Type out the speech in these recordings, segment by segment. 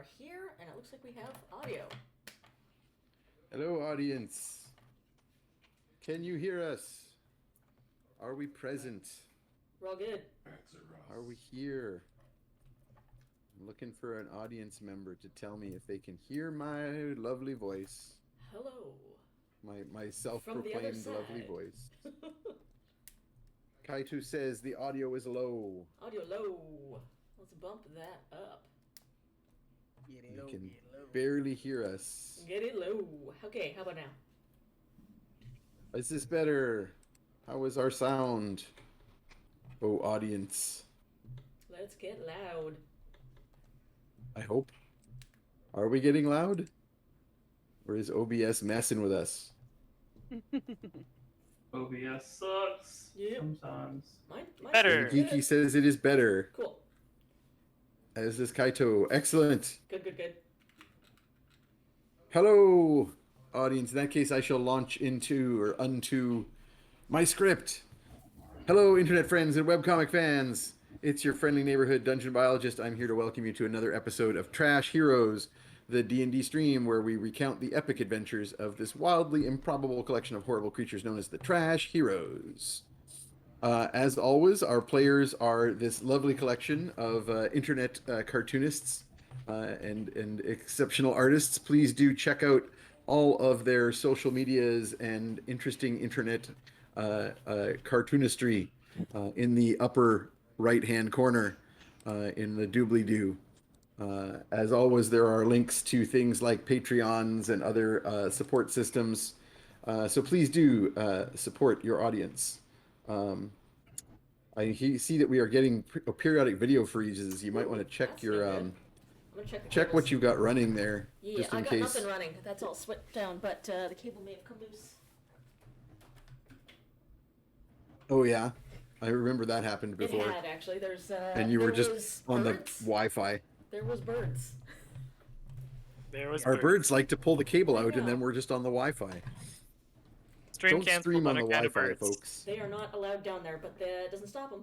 are here, and it looks like we have audio. Hello, audience. Can you hear us? Are we present? We're all good. Are we here? I'm looking for an audience member to tell me if they can hear my lovely voice. Hello. My self-proclaimed lovely voice. Kaito says the audio is low. Audio low. Let's bump that up. You can barely hear us. Get it low. Okay, how about now? Is this better? How is our sound? Oh, audience. Let's get loud. I hope. Are we getting loud? Or is OBS messing with us? OBS sucks. Yep. Sometimes. Mine Better. Geeky says it is better. Cool. As is Kaito. Excellent. Good. Hello, audience. In that case, I shall launch into or unto my script. Hello, internet friends and webcomic fans. It's your friendly neighborhood dungeon biologist. I'm here to welcome you to another episode of Trash Heroes, the D&D stream where we recount the epic adventures of this wildly improbable collection of horrible creatures known as the Trash Heroes. As always, our players are this lovely collection of internet cartoonists and exceptional artists. Please do check out all of their social medias and interesting internet cartoonistry in the upper right-hand corner in the doobly-doo. As always, there are links to things like Patreons and other support systems. So please do support your audience. I see that we are getting periodic video freezes. You might want to check your I'm gonna check what you got running there, Yeah, just in I got case. nothing running. That's all swept down, but the cable may have come loose. Oh yeah, I remember that happened before. It had actually. There's And you were there just was on the birds. Wi-Fi. There was birds. There was Our birds like to pull the cable I out, and know. then we're just on the Wi-Fi. Stream Don't canceled stream on on the account of Wi-Fi, birds. folks. They are not allowed down there, but that doesn't stop them.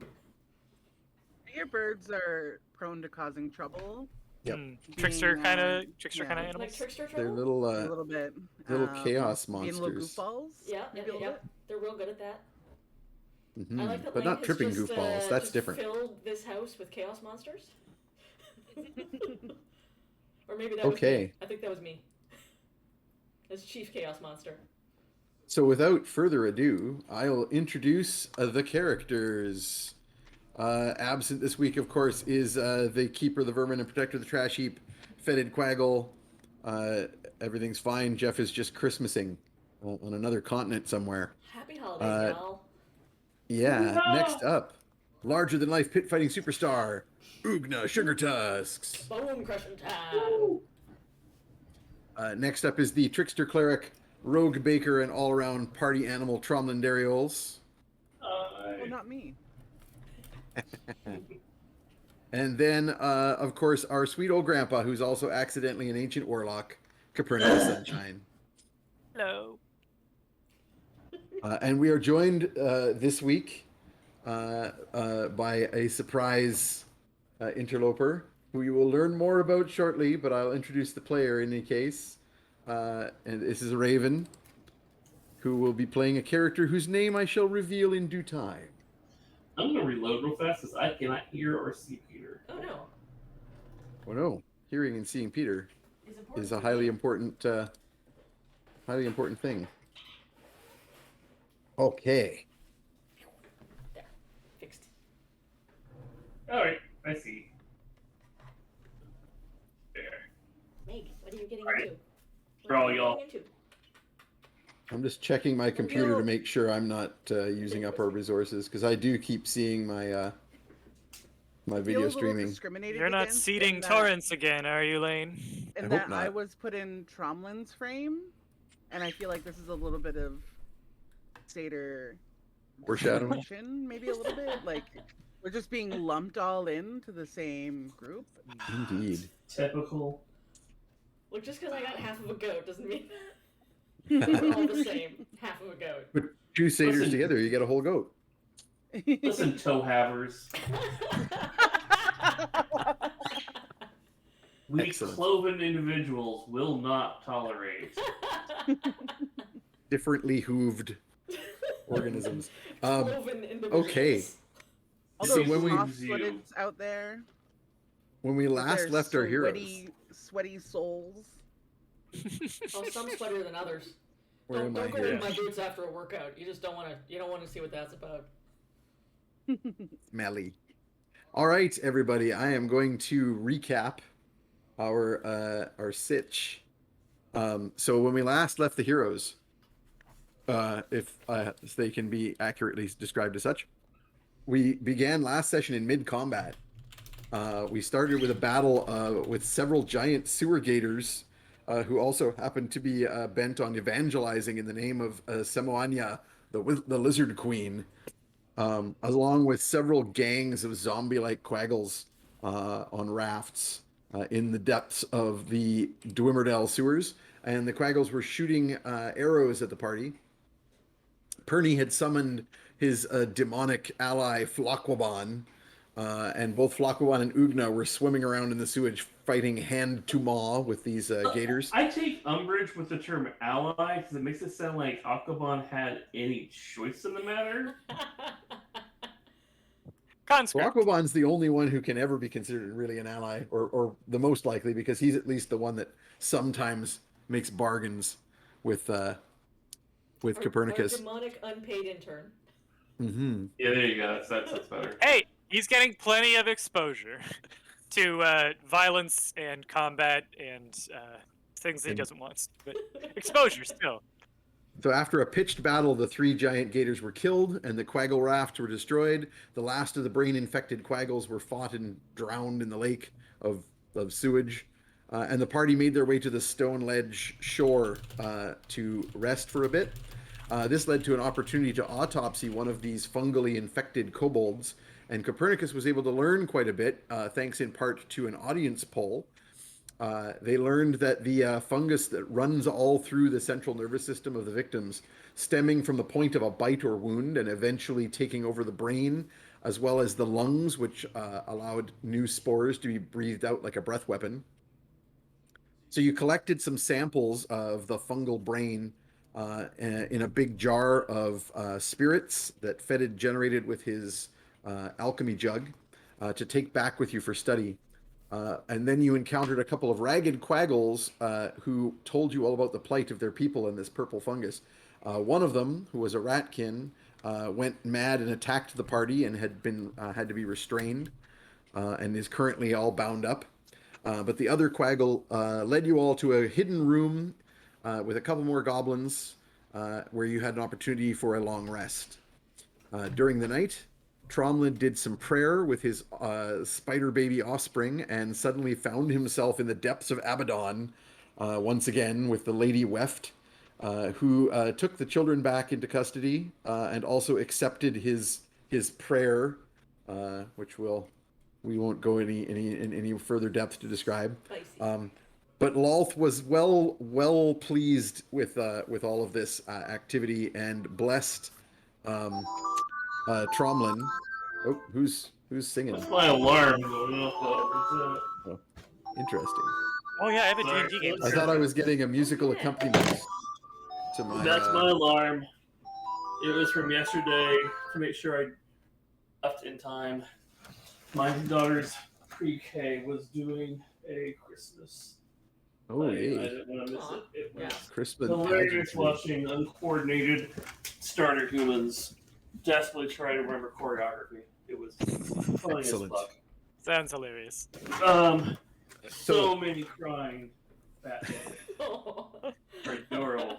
Your birds are prone to causing trouble. Yep. Trickster Being, kind of yeah. animals. Like trickster They're trouble. little A little bit. little chaos Being little monsters. goofballs. Yeah, maybe a little bit. They're real good at that. Mhm. I like that. But Lane not has tripping just, goofballs. That's just different. Filled this house with chaos monsters. Or maybe that was Okay. me. I think that was me. As Chief Chaos Monster. So without further ado, I'll introduce the characters. Absent this week, of course, is the Keeper of the Vermin and Protector of the Trash Heap, Fetid Quaggle. Everything's fine. Jeff is just Christmasing on another continent somewhere. Happy holidays, y'all. Yeah, No! next up, larger-than-life pit-fighting superstar, Ugna Sugar Tusks. Bone crushing time. Next up is the Trickster Cleric, Rogue Baker, and all-around party animal Tromlin Darioles. Well, not me. And then, of course, our sweet old grandpa, who's also accidentally an ancient warlock, Copernicus Sunshine. Hello. And we are joined this week by a surprise interloper, who you will learn more about shortly, but I'll introduce the player in any case. And this is Raven, who will be playing a character whose name I shall reveal in due time. I'm gonna reload real fast because I cannot hear or see Peter. Oh no. Oh no, hearing and seeing Peter It's important. is a highly important thing. Okay. There. Fixed. Alright, I see. There. Meg, what are you getting Alright. into? For all are you y'all. getting into? I'm just checking my computer to make sure I'm not using up our resources, because I do keep seeing my my I feel a video little streaming. discriminated You're not against seeding in that- torrents again, are you, Lane? In I that hope not. I was put in Tromlin's frame, and I feel like this is a little bit of satyr Foreshadowing. discrimination, maybe a little bit. Like we're just being lumped all into the same group. Indeed. Typical. Look, just because I got half of a goat doesn't mean we're all the same. Half of a goat. Put two satyrs Listen. together, you get a whole goat. Listen, toe havers. We Excellent. cloven individuals will not tolerate. Differently hooved organisms. Cloven individuals. Okay. All So those when we- soft-footed out there. When we with last their left our heroes, sweaty souls. Oh, some sweatier than others. where am I Don't go here? with my boots after a workout. You just don't want to. You don't want to see what that's about. Smelly. All right, everybody. I am going to recap our sitch. So when we last left the heroes, if they can be accurately described as such, we began last session in mid-combat. We started with a battle with several giant sewer gators who also happened to be bent on evangelizing in the name of Semoania, the Lizard Queen, along with several gangs of zombie-like quaggles on rafts in the depths of the Dwimmerdale sewers. And the quaggles were shooting arrows at the party. Perny had summoned his demonic ally, Flakwaban, and both Flakwaban and Ugna were swimming around in the sewage fighting hand to maw with these gators. I take umbrage with the term ally because it makes it sound like Akabon had any choice in the matter. Conscript. Flakwaban's the only one who can ever be considered really an ally, or the most likely, because he's at least the one that sometimes makes bargains with Copernicus. Our demonic unpaid intern. Mm-hmm. Yeah, there you go. That's better. Hey, he's getting plenty of exposure to violence and combat and things he doesn't want. But exposure still. So after a pitched battle, the 3 giant gators were killed and the quaggle rafts were destroyed. The last of the brain-infected quaggles were fought and drowned in the lake of sewage. And the party made their way to the Stone Ledge shore to rest for a bit. This led to an opportunity to autopsy one of these fungally infected kobolds, and Copernicus was able to learn quite a bit, thanks in part to an audience poll. They learned that the fungus that runs all through the central nervous system of the victims, stemming from the point of a bite or wound and eventually taking over the brain, as well as the lungs, which allowed new spores to be breathed out like a breath weapon. So you collected some samples of the fungal brain in a big jar of spirits that Fetid generated with his alchemy jug to take back with you for study. And then you encountered a couple of ragged quaggles who told you all about the plight of their people in this purple fungus. One of them, who was a ratkin, went mad and attacked the party and had to be restrained and is currently all bound up. But the other quaggle led you all to a hidden room with a couple more goblins where you had an opportunity for a long rest. During the night, Tromlin did some prayer with his spider baby offspring and suddenly found himself in the depths of Abaddon once again with the Lady Weft, who took the children back into custody and also accepted his prayer, which we won't go in any further depth to describe. But Lolth was well pleased with all of this activity and blessed Tromlin. Oh, who's singing? That's my alarm going off. Oh, interesting. Oh yeah, I have a Sorry. D&D game. I thought I was getting a musical accompaniment to my. That's my alarm. It was from yesterday to make sure I left in time. My daughter's pre-K was doing a Christmas. Oh, I yay. didn't want to miss it. It was Christmas hilarious pageantry. watching uncoordinated starter humans desperately try to remember choreography. It was funny Excellent. as fuck. Sounds hilarious. So many crying fat adorable.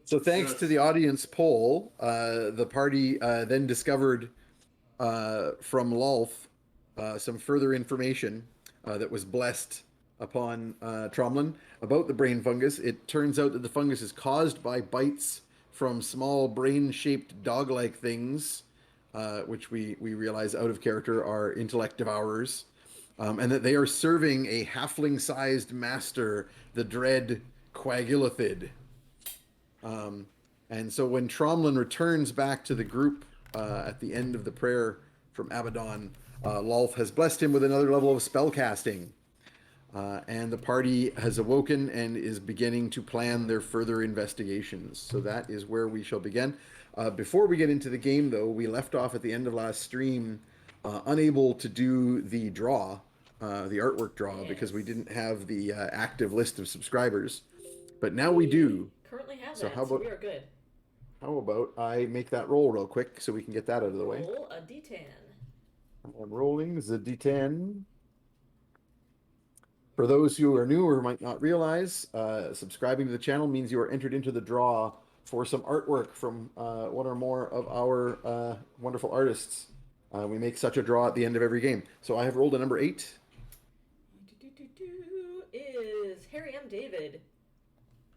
So thanks to the audience poll, the party then discovered from Lolth some further information that was blessed upon Tromlin about the brain fungus. It turns out that the fungus is caused by bites from small brain-shaped dog-like things, which we realize out of character are intellect devourers, and that they are serving a halfling-sized master, the dread Quagulithid. And so when Tromlin returns back to the group at the end of the prayer from Abaddon, Lolth has blessed him with another level of spellcasting. and the party has awoken and is beginning to plan their further investigations. So that is where we shall begin. Before we get into the game, though, we left off at the end of last stream, unable to do the draw, the artwork draw, because we didn't have the active list of subscribers. But now we do. Currently have So that, how so about we are good. how about I make that roll real quick so we can get that out of the way. Roll a d10. I'm rolling the d10. For those who are new or might not realize, subscribing to the channel means you are entered into the draw for some artwork from one or more of our wonderful artists. We make such a draw at the end of every game. So I have rolled a number 8. Is Harry M. David.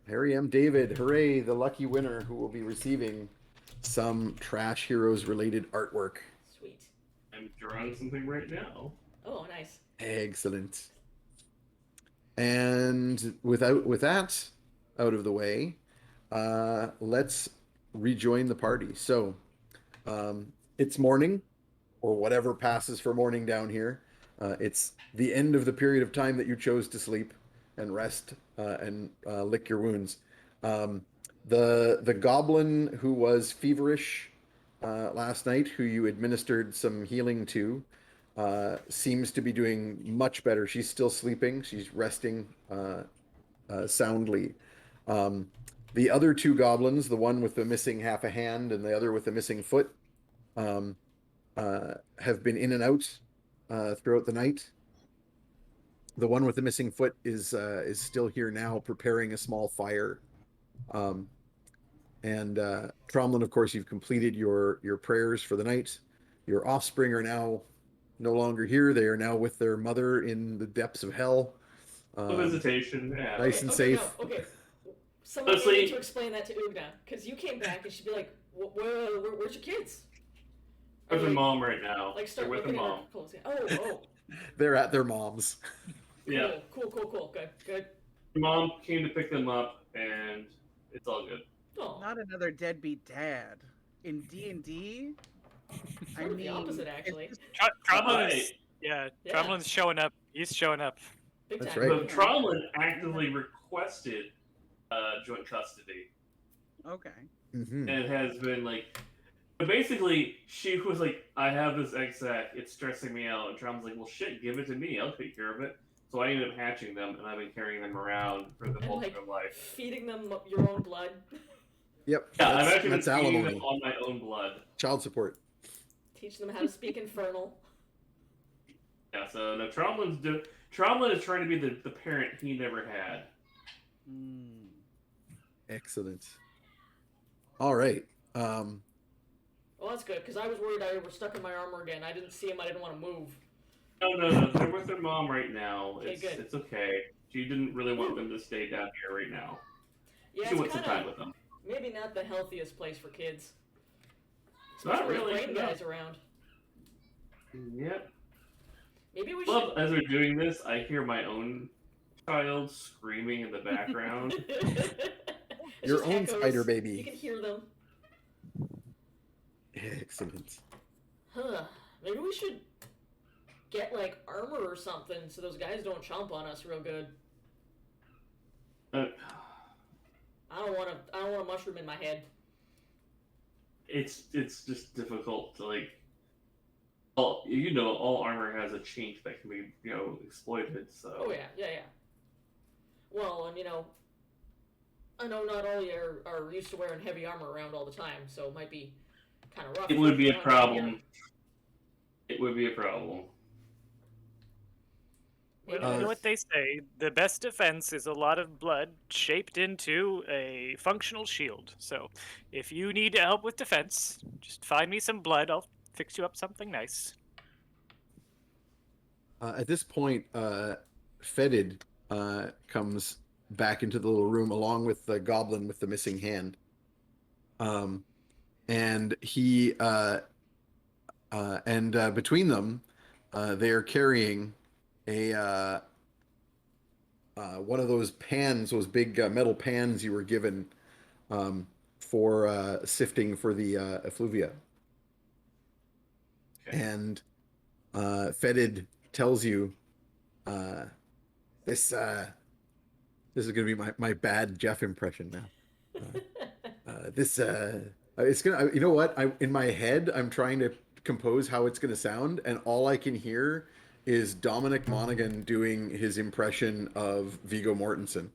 Harry M. David, hooray, the lucky winner who will be receiving some Trash Heroes related artwork. Sweet. I'm drawing something right now. Oh, nice. Excellent. And with that out of the way, let's rejoin the party. So it's morning, or whatever passes for morning down here. It's the end of the period of time that you chose to sleep and rest and lick your wounds. The goblin who was feverish last night, who you administered some healing to, seems to be doing much better. She's still sleeping. She's resting soundly. The other 2 goblins, the one with the missing half a hand and the other with the missing foot, have been in and out throughout the night. The one with the missing foot is still here now, preparing a small fire. And Tromlin, of course, you've completed your prayers for the night. Your offspring are now no longer here. They are now with their mother in the depths of hell. Visitation, yeah. Nice and safe. No, okay. Someone Honestly- need to explain that to Ugna, because you came back and she'd be like, where's your kids? Are With her they, mom right now. Like, start They're with her looking at her mom. clothes. Oh. They're at their mom's. Yeah. Cool. Good. Her mom came to pick them up, and it's all good. Oh, Not another deadbeat dad. In D&D, sort of the opposite, actually. Tromlin's, yeah, Yeah. Tromlin's showing up. He's showing up. Big That's time. right. So Tromlin actively requested joint custody, Okay. Mm-hmm. and has been like, but basically, she was like, I have this egg sac, it's stressing me out. And Tromlin's like, well, shit, give it to me, I'll take care of it. So I ended up hatching them, and I've been carrying them around for the And, bulk like, of their life. feeding them your own blood. Yep. Yeah, I've that's actually been that's feeding alimony. them on my own blood. Child support. Teach them how to speak Infernal. Yeah, so no, Tromlin is trying to be the parent he never had. Mm. Excellent. All right. Well, that's good, because I was worried I was stuck in my armor again. I didn't see him. I didn't want to move. No, they're with their mom right now. Okay, good. It's okay. She didn't really want them to stay down here right now. Yeah, She it's wants some kind time of with them. maybe not the healthiest place for kids. Not Especially really, with brain no. guys around. Yep. Maybe we Well, as we're doing this, I hear my own child screaming in the should. background. It's Your just own echoes. spider You baby. can hear them. Excellent. Huh. Maybe we should get like armor or something so those guys don't chomp on us real good. Uh, I don't want a mushroom in my head. it's just difficult to like. All armor has a chink that can be exploited. So. Oh yeah. Well, and I know not all you are used to wearing heavy armor around all the time, so it might be kind of rough. It would be a around problem. here. It would be a problem. Maybe Well, you know let's- what they say: the best defense is a lot of blood shaped into a functional shield. So, if you need help with defense, just find me some blood. I'll fix you up something nice. At this point, Fetid comes back into the little room along with the goblin with the missing hand. And he between them, they are carrying a one of those pans, those big metal pans you were given for sifting for the effluvia. Okay. And Fetid tells you, This is gonna be my bad Jeff impression now. It's gonna. You know what? In my head, I'm trying to compose how it's gonna sound, and all I can hear is Dominic Monaghan doing his impression of Viggo Mortensen.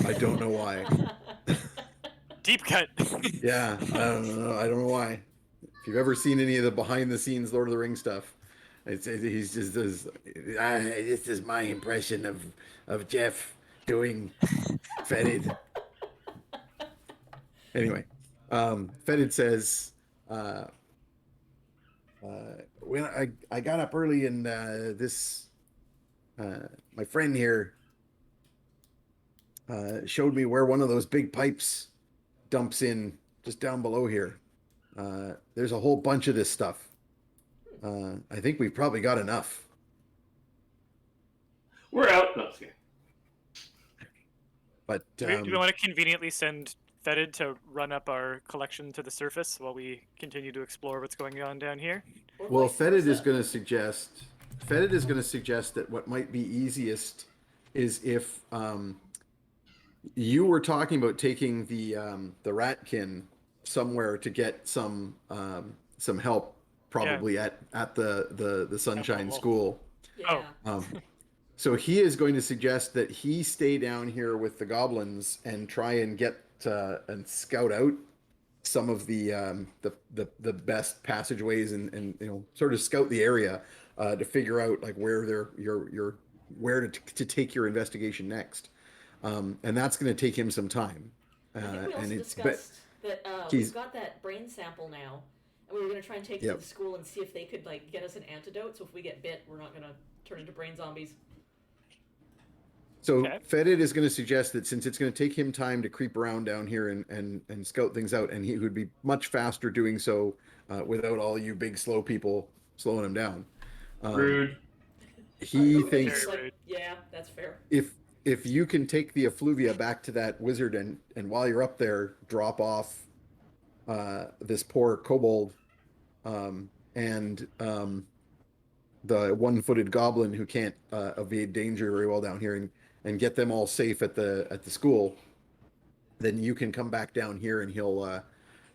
I don't know why. Deep cut. Yeah, I don't know. I don't know why. If you've ever seen any of the behind-the-scenes Lord of the Rings stuff, he's just this. This is my impression of Jeff doing Fetid. Anyway, Fetid says, when I got up early and my friend here showed me where one of those big pipes dumps in just down below here. There's a whole bunch of this stuff. I think we've probably got enough. We're out. No, okay. But Do we want to conveniently send Fetid to run up our collection to the surface while we continue to explore what's going on down here? well, Fetid is going to suggest that what might be easiest is if you were talking about taking the ratkin somewhere to get some help, probably at the Sunshine School. Yeah. So he is going to suggest that he stay down here with the goblins and try and get and scout out some of the best passageways and sort of scout the area to figure out like where where to take your investigation next. And that's going to take him some time. I think we also and it's discussed that we've got that brain sample now, and we were going to try and take it to the school and see if they could like get us an antidote. So if we get bit, we're not going to turn into brain zombies. So Okay. Fetid is going to suggest that since it's going to take him time to creep around down here and scout things out, and he would be much faster doing so without all you big slow people slowing him down. Rude. He thinks Very rude. Yeah, that's fair. if you can take the effluvia back to that wizard and while you're up there drop off this poor kobold and the one-footed goblin who can't evade danger very well down here and get them all safe at the school, then you can come back down here and he'll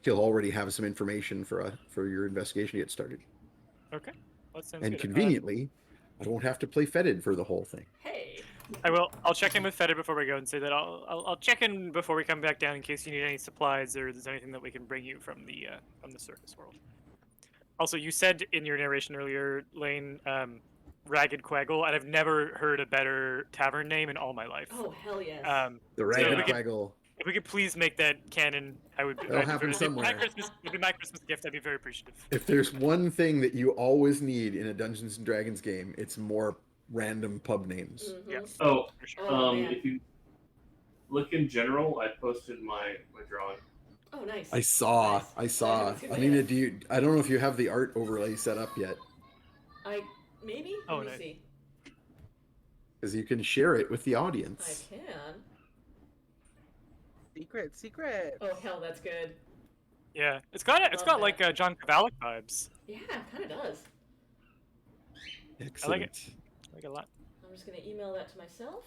already have some information for your investigation to get started. Okay. That sounds And good. conveniently, I don't have to play Fetid for the whole thing. Hey. I will. I'll check in with Fetid before we go and say that I'll check in before we come back down in case you need any supplies or there's anything that we can bring you from the circus world. Also, you said in your narration earlier, Lane, Ragged Quaggle, and I've never heard a better tavern name in all my life. Oh hell yes. The So Ragged we could- Quaggle. If we could please make that canon, I would. That'll happen somewhere. It'd be my Christmas gift. I'd be very appreciative. If there's one thing that you always need in a Dungeons and Dragons game, it's more random pub names. Mhm. Yeah. Oh, Oh, man. if you look in general, I posted my drawing. Oh, nice. I saw. Nice. I saw. That's good. Alina, I don't know if you have the art overlay set up yet, Maybe. Oh, Let me nice. see. because you can share it with the I audience. can. Secret. Oh hell, that's good. Yeah, it's got Love like John Kavalik vibes. Yeah, it kind of does. Excellent. I like it a lot. I'm just gonna email that to myself.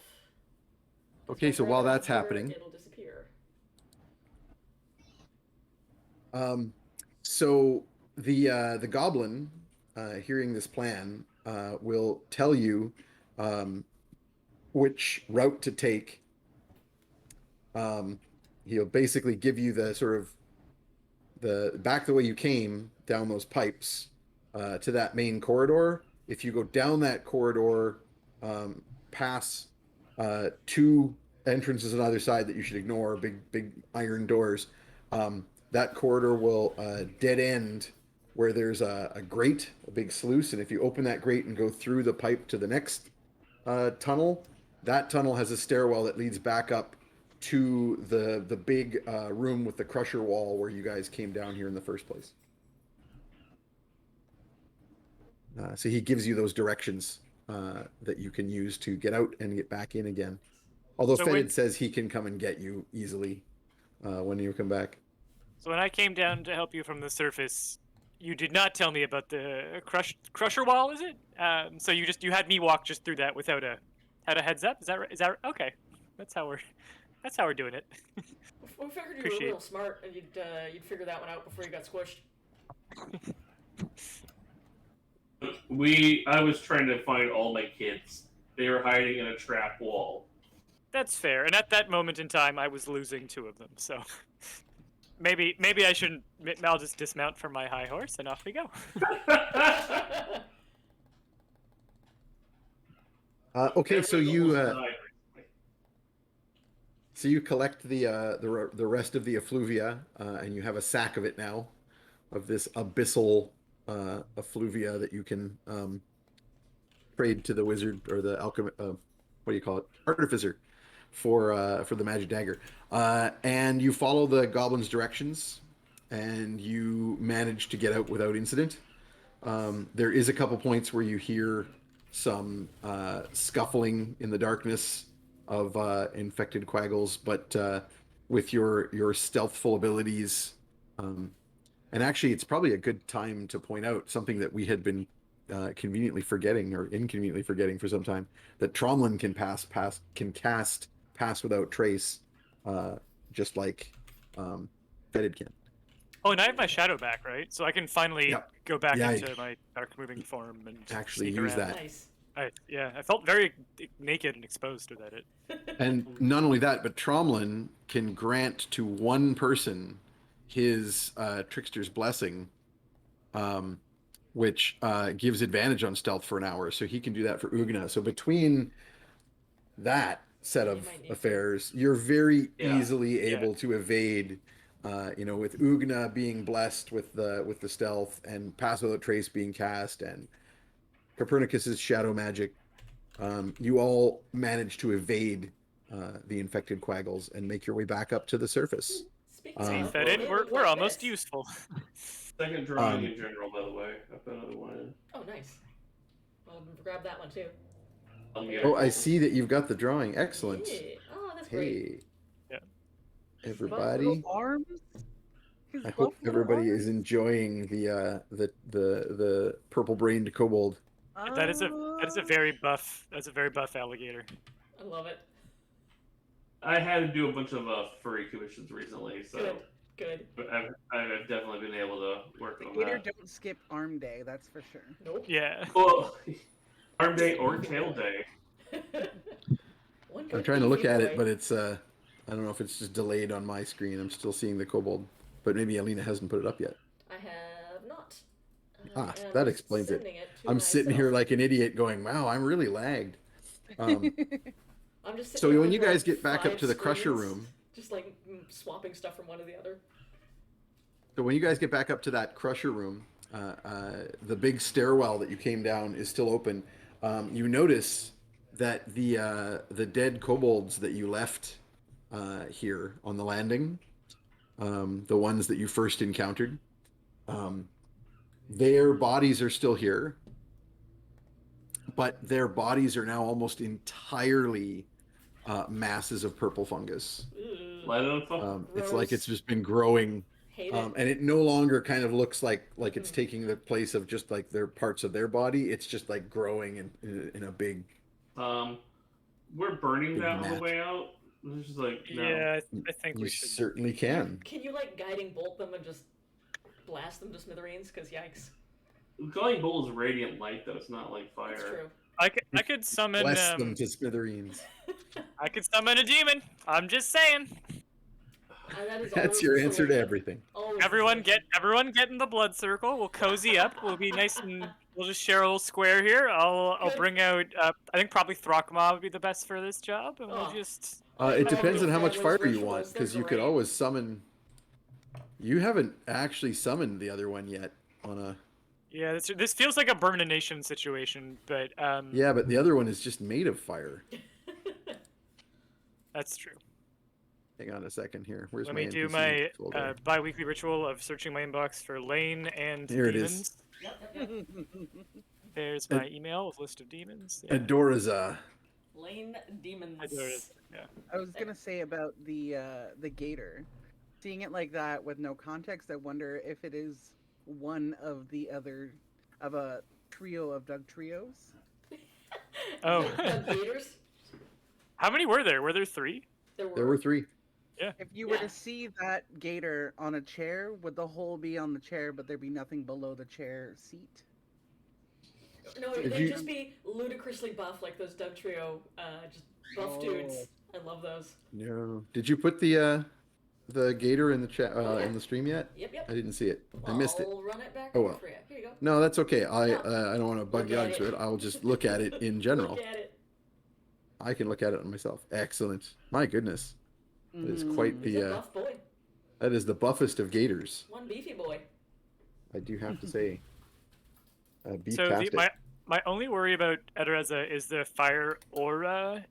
Okay, so while that's happening, it'll disappear. so the goblin, hearing this plan, will tell you which route to take. He'll basically give you the sort of the way you came down those pipes to that main corridor. If you go down that corridor, pass two entrances on either side that you should ignore, big iron doors. That corridor will dead end where there's a grate, a big sluice, and if you open that grate and go through the pipe to the next tunnel, that tunnel has a stairwell that leads back up to the big room with the crusher wall where you guys came down here in the first place. So he gives you those directions that you can use to get out and get back in again. Although So Fetid says he can come and get you easily when you come back. So when I came down to help you from the surface, you did not tell me about the crusher wall, is it? So you had me walk just through that without a Had a heads up. Is that right? Is that okay? That's how we're doing it. We figured you were Appreciate real smart and you'd figure that one out before you got squished. I was trying to find all my kids. They were hiding in a trap wall. That's fair. And at that moment in time, I was losing 2 of them. So maybe I shouldn't. I'll just dismount from my high horse and off we go. Okay, so Everyone you almost died recently. collect the rest of the effluvia, and you have a sack of it now, of this abyssal effluvia that you can trade to the wizard or the alchemist. What do you call it? Artificer for the magic dagger. And you follow the goblin's directions, and you manage to get out without incident. There is a couple points where you hear some scuffling in the darkness of infected quaggles, but with your stealthful abilities, and actually, it's probably a good time to point out something that we had been conveniently forgetting or inconveniently forgetting for some time, that Tromlin can cast pass without trace, just like Fetid can. Oh, and I have my shadow back, right? So I can finally Yep. go back Yeah, into my dark moving form and actually sneak use around. that. Nice. I felt very naked and exposed without it. And not only that, but Tromlin can grant to one person his Trickster's Blessing, which gives advantage on stealth for an hour. So he can do that for Ugna. So between that set of affairs, you're very easily able to evade. With Ugna being blessed with the stealth, and Pass Without Trace being cast, and Copernicus's shadow magic, you all manage to evade the infected quaggles and make your way back up to the surface. See, Fetid, we're almost useful. Second drawing in general, by the way. I put another one in. Oh, nice. Well, grab that one too. Oh, I see that you've got the drawing. Excellent. Yeah. Oh, that's great. Hey, Yeah. everybody. Little arms. His I hope buff little everybody arms. is enjoying the purple-brained kobold. That is a very buff. That's a very buff alligator. I love it. I had to do a bunch of furry commissions recently, so Good. but I've definitely been able to work on Gator that. don't skip arm day, that's for sure. Nope. Yeah. Well, arm day or tail day. I'm trying to look at it, but it's I don't know if it's just delayed on my screen. I'm still seeing the kobold, but maybe Alina hasn't put it up yet. I have not. That I'm explains it. sending to I'm sitting here myself. like an idiot going, wow, I'm really lagged. I'm just So sitting here when with, you guys like, get back up 5 to the crusher screens, room, just like swapping stuff from one to the other. so when you guys get back up to that crusher room, the big stairwell that you came down is still open. You notice that the dead kobolds that you left here on the landing, the ones that you first encountered, their bodies are still here, but their bodies are now almost entirely masses of purple fungus. Light on fire. It's like it's just been growing, Hate it. and it no longer kind of looks like it's taking the place of just like their parts of their body. It's just like growing in a big. We're burning Big that on mat. the way out. It's just like no. Yeah, I think You we should. certainly can. Can you like guiding bolt them and just blast them to smithereens? Cause yikes. Guiding bolt is radiant light, though. It's not like fire. That's true. I could summon. Bless them to smithereens. I could summon a demon. I'm just saying. And that is That's always your the answer to solution. everything. Always the Everyone solution. get in the blood circle. We'll cozy up. We'll be nice and we'll just share a little square here. I'll Good. bring out. I think probably Throckmaw would be the best for this job, and we'll Oh. just. It I depends love on how the much fire family's you want, rituals. because They're you could great. always summon. You haven't actually summoned the other one yet on a. Yeah, this feels like a Burnination situation, but Yeah, but the other one is just made of fire. that's true. Hang on a second here. Where's Let my me do NPC my folder? bi-weekly ritual of searching my inbox for Lane and Here it demons. is. Yep. There's my email with list of demons. Yeah. Adoraza. Lane demons. I do it. Yeah. I was gonna say about the gator. Seeing it like that with no context, I wonder if it is one of the other of a trio of Doug trios. Oh. Doug Gators. How many were there? Were there 3? There were 3. If you were Yeah. to see that gator on a chair, would the hole be on the chair, but there'd be nothing below the chair seat? No, If they'd you- just be ludicrously buff, like those Doug Trio, just buff dudes. I love those. No. Did you put the gator in the chat Oh, yeah. in the stream yet? Yep. I didn't see it. I missed it. I'll run it back Oh, over well. for you. Here you go. No, that's okay. I No. I don't want to bug Look you at onto it. it. I'll just look at it in general. Look at it. I can look at it on myself. Excellent. My goodness. That is quite He's a the buff boy. that is the buffest of gators. One beefy boy. I do have to say. So Beeftastic. my only worry about Edreza is the fire aura.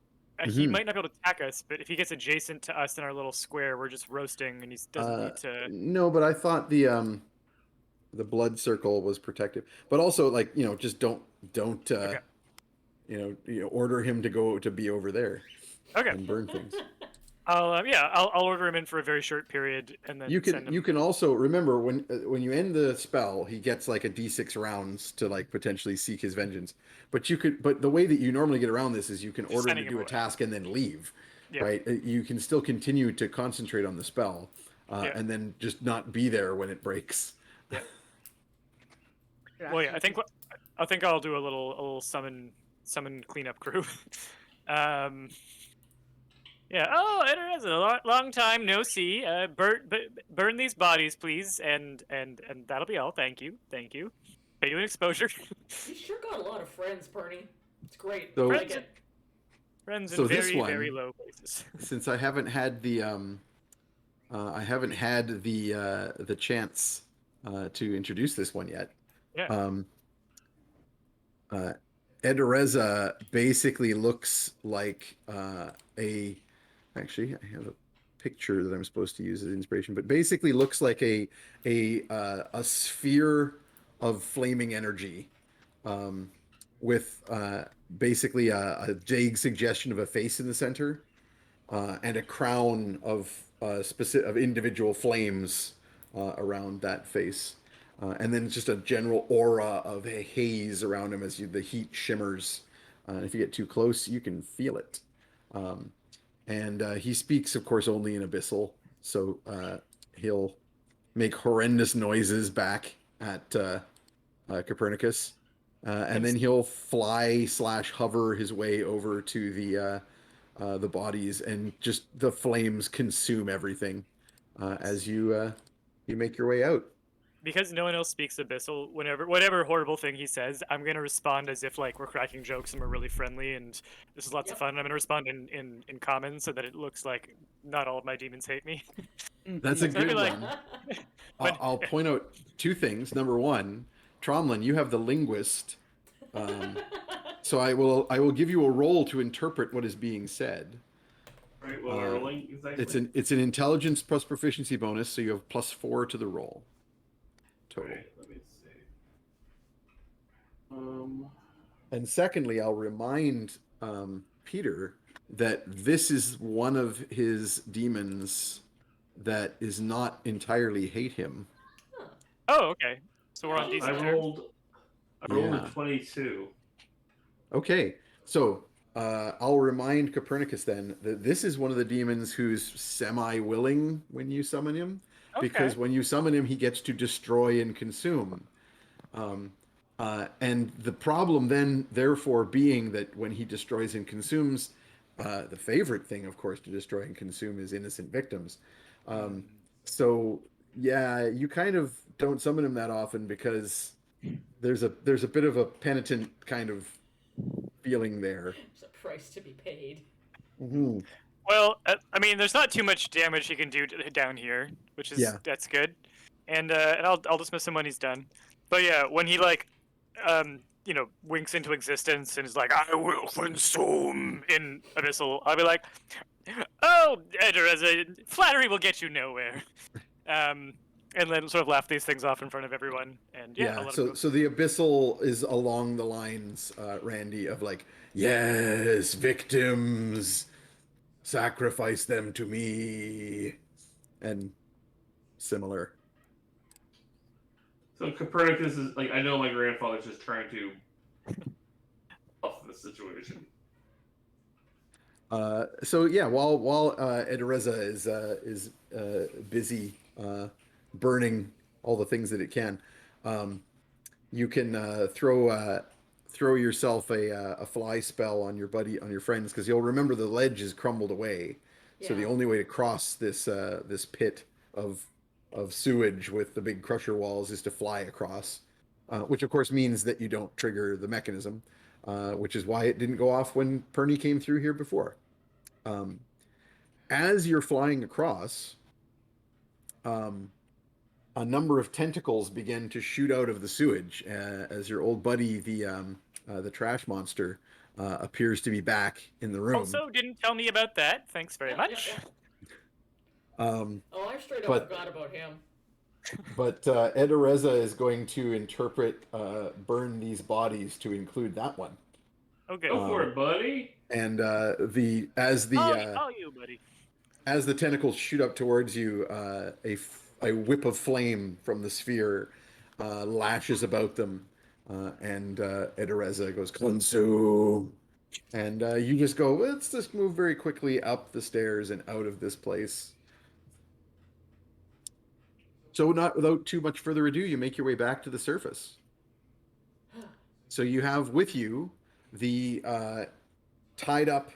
He Mhm. might not be able to attack us, but if he gets adjacent to us in our little square, we're just roasting, and he doesn't need to. No, but I thought the blood circle was protective. But also, like, just don't Okay. order him to be over there Okay. and burn things. I'll order him in for a very short period, and then You send him. can also remember when you end the spell, he gets like a d6 rounds to like potentially seek his vengeance. But the way that you normally get around this is you can order him sending to him do a away. task and then leave, Yeah. right? You can still continue to concentrate on the spell, Yeah. and then just not be there when it breaks. Well, yeah, I think I'll do a little summon cleanup crew. Yeah. Oh, it is a long time no see. Burn these bodies, please, and that'll be all. Thank you. Pay you an exposure. You sure got a lot of friends, Bernie. It's great. So- I like it. Friends So in this very one- very low places. Since I haven't had the the chance to introduce this one yet. Yeah. Edreza basically looks like actually I have a picture that I'm supposed to use as inspiration, but basically looks like a sphere of flaming energy, with basically a vague suggestion of a face in the center, and a crown of individual flames around that face. And then just a general aura of a haze around him as the heat shimmers. If you get too close, you can feel it. And he speaks, of course, only in Abyssal. So he'll make horrendous noises back at Copernicus. And then he'll fly/hover his way over to the bodies, and just the flames consume everything as you make your way out. Because no one else speaks Abyssal, whatever horrible thing he says, I'm gonna respond as if like we're cracking jokes and we're really friendly and this is lots of fun. I'm gonna respond in common so that it looks like not all of my demons hate me. That's a So I'd be good like- one. I'll point out 2 things. Number 1, Tromlin, you have the linguist, so I will give you a roll to interpret what is being said. Right, well, rolling exactly. It's an intelligence plus proficiency bonus, so you have +4 to the roll. Total. Right, let me see. And secondly, I'll remind Peter that this is one of his demons that is not entirely hate him. Oh, okay. So we're on I decent I terms. rolled Yeah. a 22. Okay, so I'll remind Copernicus then that this is one of the demons who's semi-willing when you summon him, because when you summon him, he gets to destroy and consume. And the problem then, therefore, being that when he destroys and consumes, the favorite thing, of course, to destroy and consume is innocent victims. So, yeah, you kind of don't summon him that often because there's a bit of a penitent kind of feeling there. There's a price to be paid. Mm-hmm. Well, I mean, there's not too much damage he can do down here, which is that's good. And I'll dismiss him when he's done. But yeah, when he like, winks into existence and is like, "I will consume" in Abyssal, I'll be like, "Oh, Edreza, flattery will get you nowhere." And then sort of laugh these things off in front of everyone. And I'll let him go. So the Abyssal is along the lines, Randy, of like, yes, victims, sacrifice them to me, and similar. So Copernicus is like, I know my grandfather's just trying to off the situation. So yeah, while Edoreza is busy burning all the things that it can, um, you can throw yourself a fly spell on your friends, because you'll remember the ledge is crumbled away. So the Yeah. only way to cross this pit of sewage with the big crusher walls is to fly across, which of course means that you don't trigger the mechanism, which is why it didn't go off when Perny came through here before. Um, as you're flying across, um, a number of tentacles begin to shoot out of the sewage, as your old buddy, the trash monster, appears to be back in the room. Also, didn't tell me about that. Thanks very Yeah, much. yeah, yeah. Um, Oh, I straight up But- forgot about him. but Edoreza is going to interpret burn these bodies to include that one. Okay. Go for it, buddy. And You, buddy. as the tentacles shoot up towards you, a whip of flame from the sphere lashes about them, and Edoreza goes Kunsu, and you just go, let's just move very quickly up the stairs and out of this place. So not without too much further ado, you make your way back to the surface. So you have with you the tied up,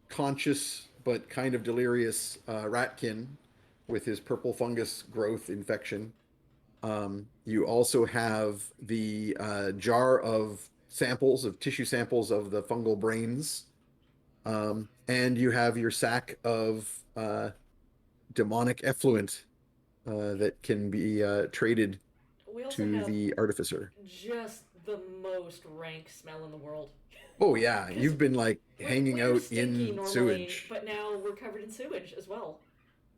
conscious but kind of delirious ratkin with his purple fungus growth infection. You also have the jar of tissue samples of the fungal brains. And you have your sack of demonic effluent that can be traded We also to have the artificer. just the most rank smell in the world. Oh yeah, you've been like hanging We're out stinky in normally, sewage. but now we're covered in sewage as well.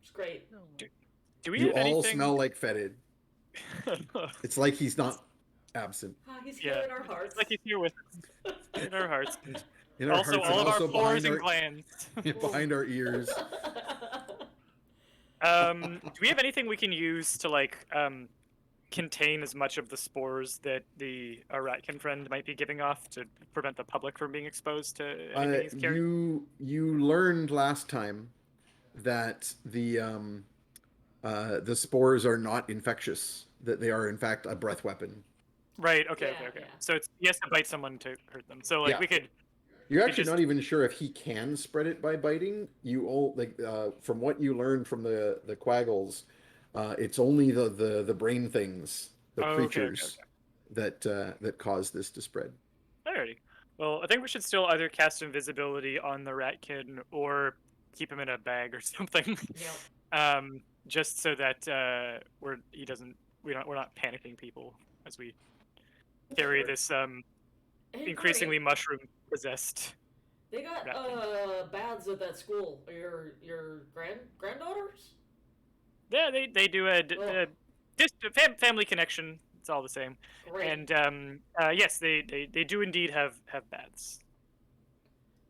It's great. Do we You have all anything? smell like fetid. It's like he's not absent. Ah, he's here in our hearts. It's like he's here with us in our hearts. In our Also, hearts, all and of our also floors and behind glands. behind our ears. Do we have anything we can use to like contain as much of the spores that the Ratkin friend might be giving off to prevent the public from being exposed to anything he's carrying? You learned last time that the spores are not infectious; that they are in fact a breath weapon. Right. Okay. Yeah, Okay. yeah. So he has to bite someone to hurt them. So like Yeah. we could. You're You actually just- not even sure if he can spread it by biting. You all like from what you learned from the quaggles, it's only the brain things, the Oh, okay, creatures that cause this to spread. Alrighty. Well, I think we should still either cast invisibility on the Ratkin or keep him in a bag or something. Yeah. Just so that we're not panicking people as we carry Sure. this Hey, increasingly Courtney, mushroom possessed. they got Ratkin. baths at that school. Your granddaughters? Yeah, they do Oh. family connection. It's all the same. Great. And yes, they do indeed have baths.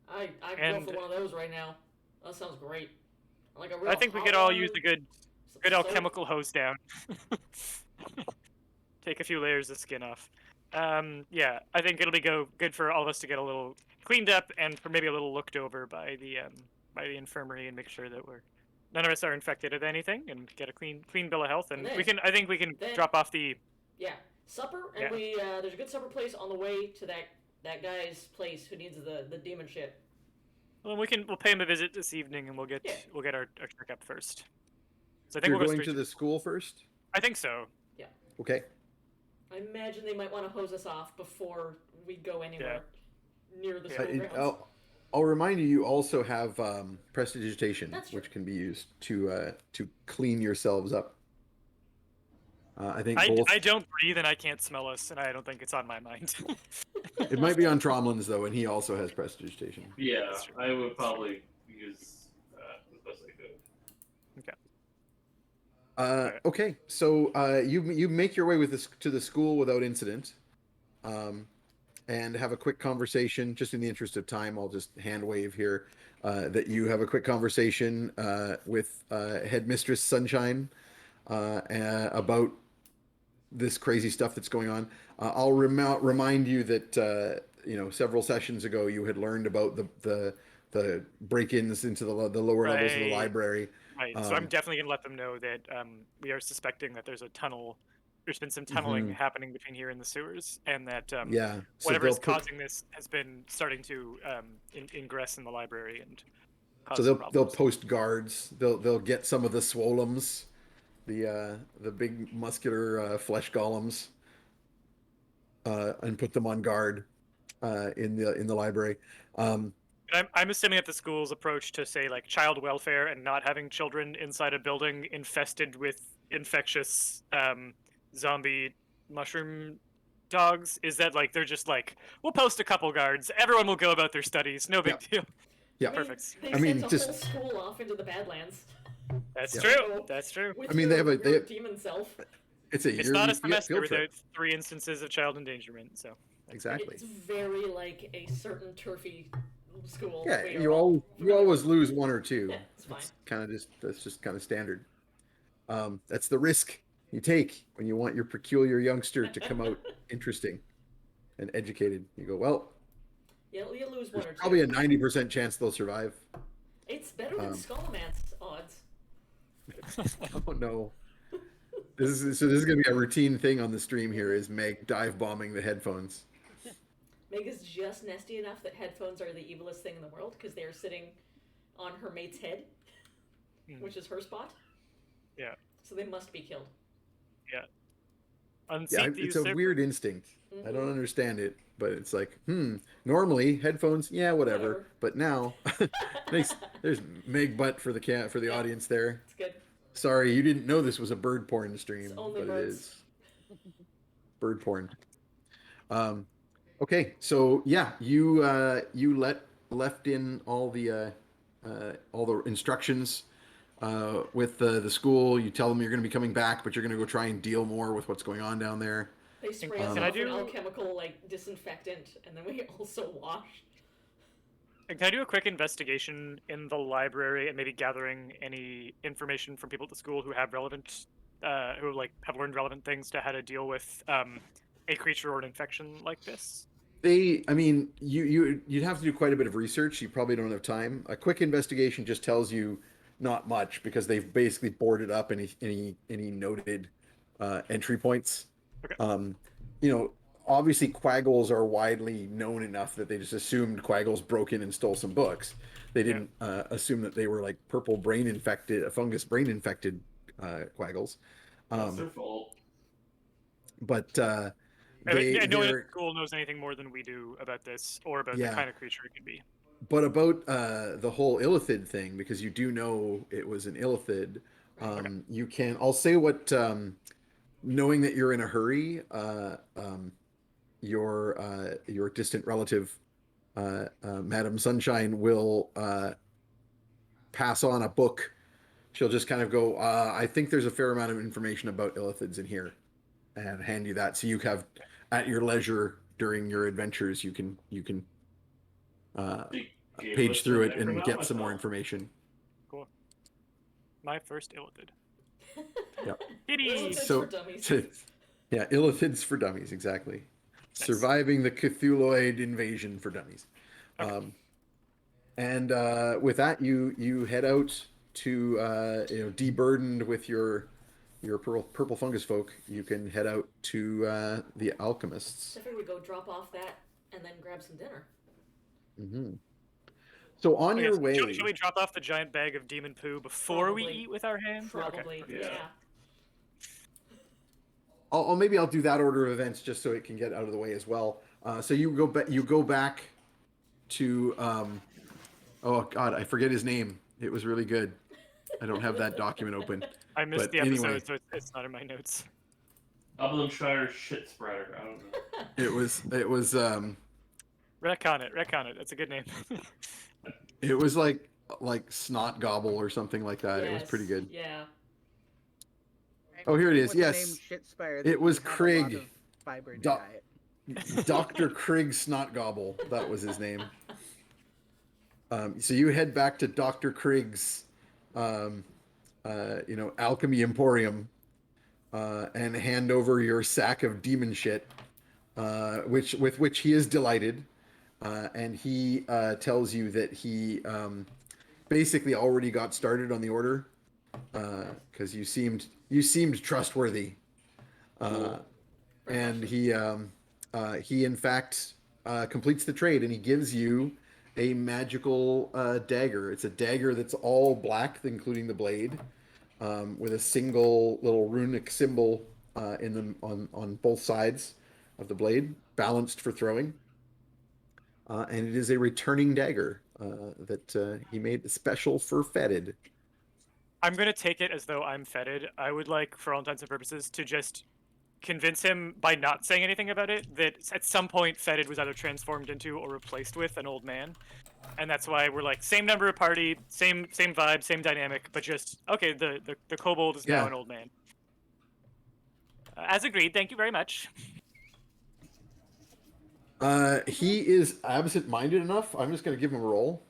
I go and- for one of those right now. That sounds great. Like a real I think we hot could all one, use a good some soap. chemical hose down. Take a few layers of skin off. Yeah, I think it'll be good for all of us to get a little cleaned up and for maybe a little looked over by the infirmary and make sure that none of us are infected of anything and get a clean bill of health. And And I think we can then- drop off the. Yeah, supper, and Yeah. we there's a good supper place on the way to that guy's place who needs the demon shit. Well, we'll pay him a visit this evening and we'll get Yeah. our checkup first. So I think You're we'll go going straight to the school first. I think so. Okay. I imagine they might want to hose us off before we go anywhere near the Yeah. school grounds. I'll remind you. You also have prestidigitation, That's true. which can be used to clean yourselves up. I think I both. don't breathe and I can't smell us, and I don't think it's on my mind. It might be on Tromlin's though, and he also has prestidigitation. Yeah, That's true. I would probably use that as best I could. Okay, so you make your way to the school without incident, and have a quick conversation. Just in the interest of time, I'll just hand wave here that you have a quick conversation with Headmistress Sunshine about this crazy stuff that's going on. I'll remind you that several sessions ago you had learned about the the break-ins into the lower levels of the Right. library. Right. So I'm definitely going to let them know that we are suspecting that there's a tunnel. There's been some tunneling happening between here and the sewers, and that Yeah. So whatever is they'll put, causing this has been starting to ingress in the library and cause so some they'll problems. post guards. They'll get some of the swolems, the big muscular flesh golems, and put them on guard in the library. And I'm assuming that the school's approach to say like child welfare and not having children inside a building infested with infectious zombie mushroom dogs is that like they're just like, we'll post a couple guards, everyone will go about their studies, no big deal. Yeah. Perfect. They I mean, sent a just- whole school off into the Badlands. That's Yeah. true. That's true. With I mean, your, they have your demon self. It's a It's yearly not a field semester trip. without 3 instances of child endangerment, so Exactly. It's very like a certain turfy school. Yeah, we are you always lose one or two. Yeah, it's fine. That's just kind of standard. That's the risk you take when you want your peculiar youngster to come out interesting and educated. You go, well, You lose one there's or two. probably a 90% chance they'll survive. It's better than Skullman's odds. Oh no. This is gonna be a routine thing on the stream here is Meg dive bombing the headphones. Meg is just nesty enough that headphones are the evilest thing in the world because they are sitting on her mate's head, which is her spot. yeah. So they must be killed. Yeah. Yeah, Unseat it's these a weird instinct. I don't understand it, but it's like, normally headphones, yeah, whatever. But now, there's Meg butt for the audience there. It's good. Sorry, you didn't know this was a bird porn stream, It's only but birds. it is bird porn. Okay, so yeah, you left in all the instructions with the school. You tell them you're going to be coming back, but you're going to go try and deal more with what's going on down there. They spray us Can off I do- an alchemical like disinfectant, and then we also wash. And can I do a quick investigation in the library and maybe gathering any information from people at the school who have relevant, who like have learned relevant things to how to deal with a creature or an infection like this? I mean, you'd have to do quite a bit of research. You probably don't have time. A quick investigation just tells you not much because they've basically boarded up any noted entry points. Okay. Obviously Quaggles are widely known enough that they just assumed Quaggles broke in and stole some books. They didn't assume that they were like fungus brain infected Quaggles. That's their fault. But And no one at they're- the school knows anything more than we do about this or about the Yeah. kind of creature it could be. But about the whole Ithilid thing, because you do know it was an Ithilid, you can. I'll say what, knowing that you're in a hurry, your distant relative, Madam Sunshine, will pass on a book. She'll just kind of go, I think there's a fair amount of information about Illithids in here, and hand you that, so you have at your leisure during your adventures, you can page through it and get some more information. Cool. My first Illithid. Yep. Kitty! So- for dummies. Yeah, Illithids for dummies, exactly. Nice. Surviving the Cthulhuid invasion for dummies. Okay. And with that, you head out to deburdened with your purple fungus folk. You can head out to the alchemists. I figured we'd go drop off that and then grab some dinner. So on Okay, your so way, should we drop off the giant bag of demon poo before we Probably. eat with our hands? Probably, Okay. yeah. maybe I'll do that order of events just so it can get out of the way as well. So you go back to oh god, I forget his name. It was really good. I don't have that document open. I missed But the episode, anyway. so it's not in my notes. Uplandshire shit spreader. I don't know. It was Retcon it. That's a good name. it was like Snot Gobble or something like that. It was Yes, pretty good. Yeah. Oh, here it is. With the Yes. name Shitspire, It was you have a lot Craig. of fiber in Do- your diet. Dr. Craig Snotgobble, that was his name. So you head back to Dr. Craig's, alchemy emporium, and hand over your sack of demon shit, with which he is delighted. and he tells you that he basically already got started on the order because you seemed trustworthy, and he in fact completes the trade, and he gives you a magical dagger. It's a dagger that's all black, including the blade, with a single little runic symbol on both sides of the blade, balanced for throwing. And it is a returning dagger that he made special for Fetid. I'm gonna take it as though I'm fetid. I would like, for all intents and purposes, to just convince him by not saying anything about it that at some point Fetid was either transformed into or replaced with an old man, and that's why we're like same number of party, same vibe, same dynamic, but just okay. The kobold is now Yeah. an old man. As agreed. Thank you very much. He is absent-minded enough. I'm just going to give him a roll.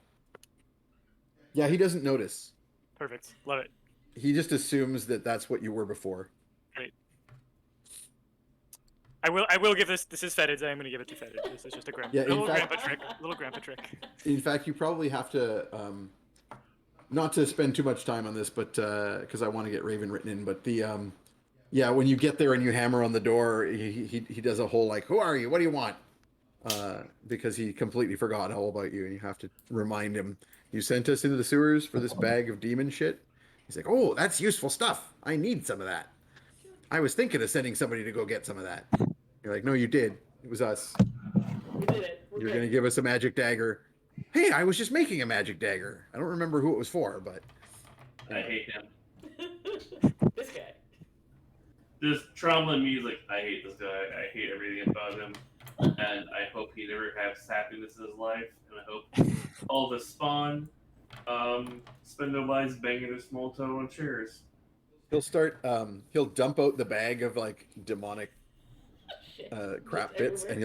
Yeah, he doesn't notice. Perfect. Love it. He just assumes that that's what you were before. Great. I will give this. This is Fetid's. I am going to give it to Fetid. This is just a little grandpa trick. Little grandpa trick. In fact, you probably have to, not to spend too much time on this, but because I want to get Raven written in. But yeah, when you get there and you hammer on the door, he does a whole like, "Who are you? What do you want?" Because he completely forgot all about you, and you have to remind him. You sent us into the sewers for this bag of demon shit. He's like, "Oh, that's useful stuff. I need some of that. I was thinking of sending somebody to go get some of that." You're like, "No, you did. It was us. We did it. You're going to give us a magic dagger." Hey, I was just making a magic dagger. I don't remember who it was for, but I hate him. This guy. Just trauma music. I hate this guy. I hate everything about him. And I hope he never has happiness in his life. And I hope all the spawn spend their lives banging their small toe on chairs. he'll dump out the bag of like demonic Shit. crap Just bits, and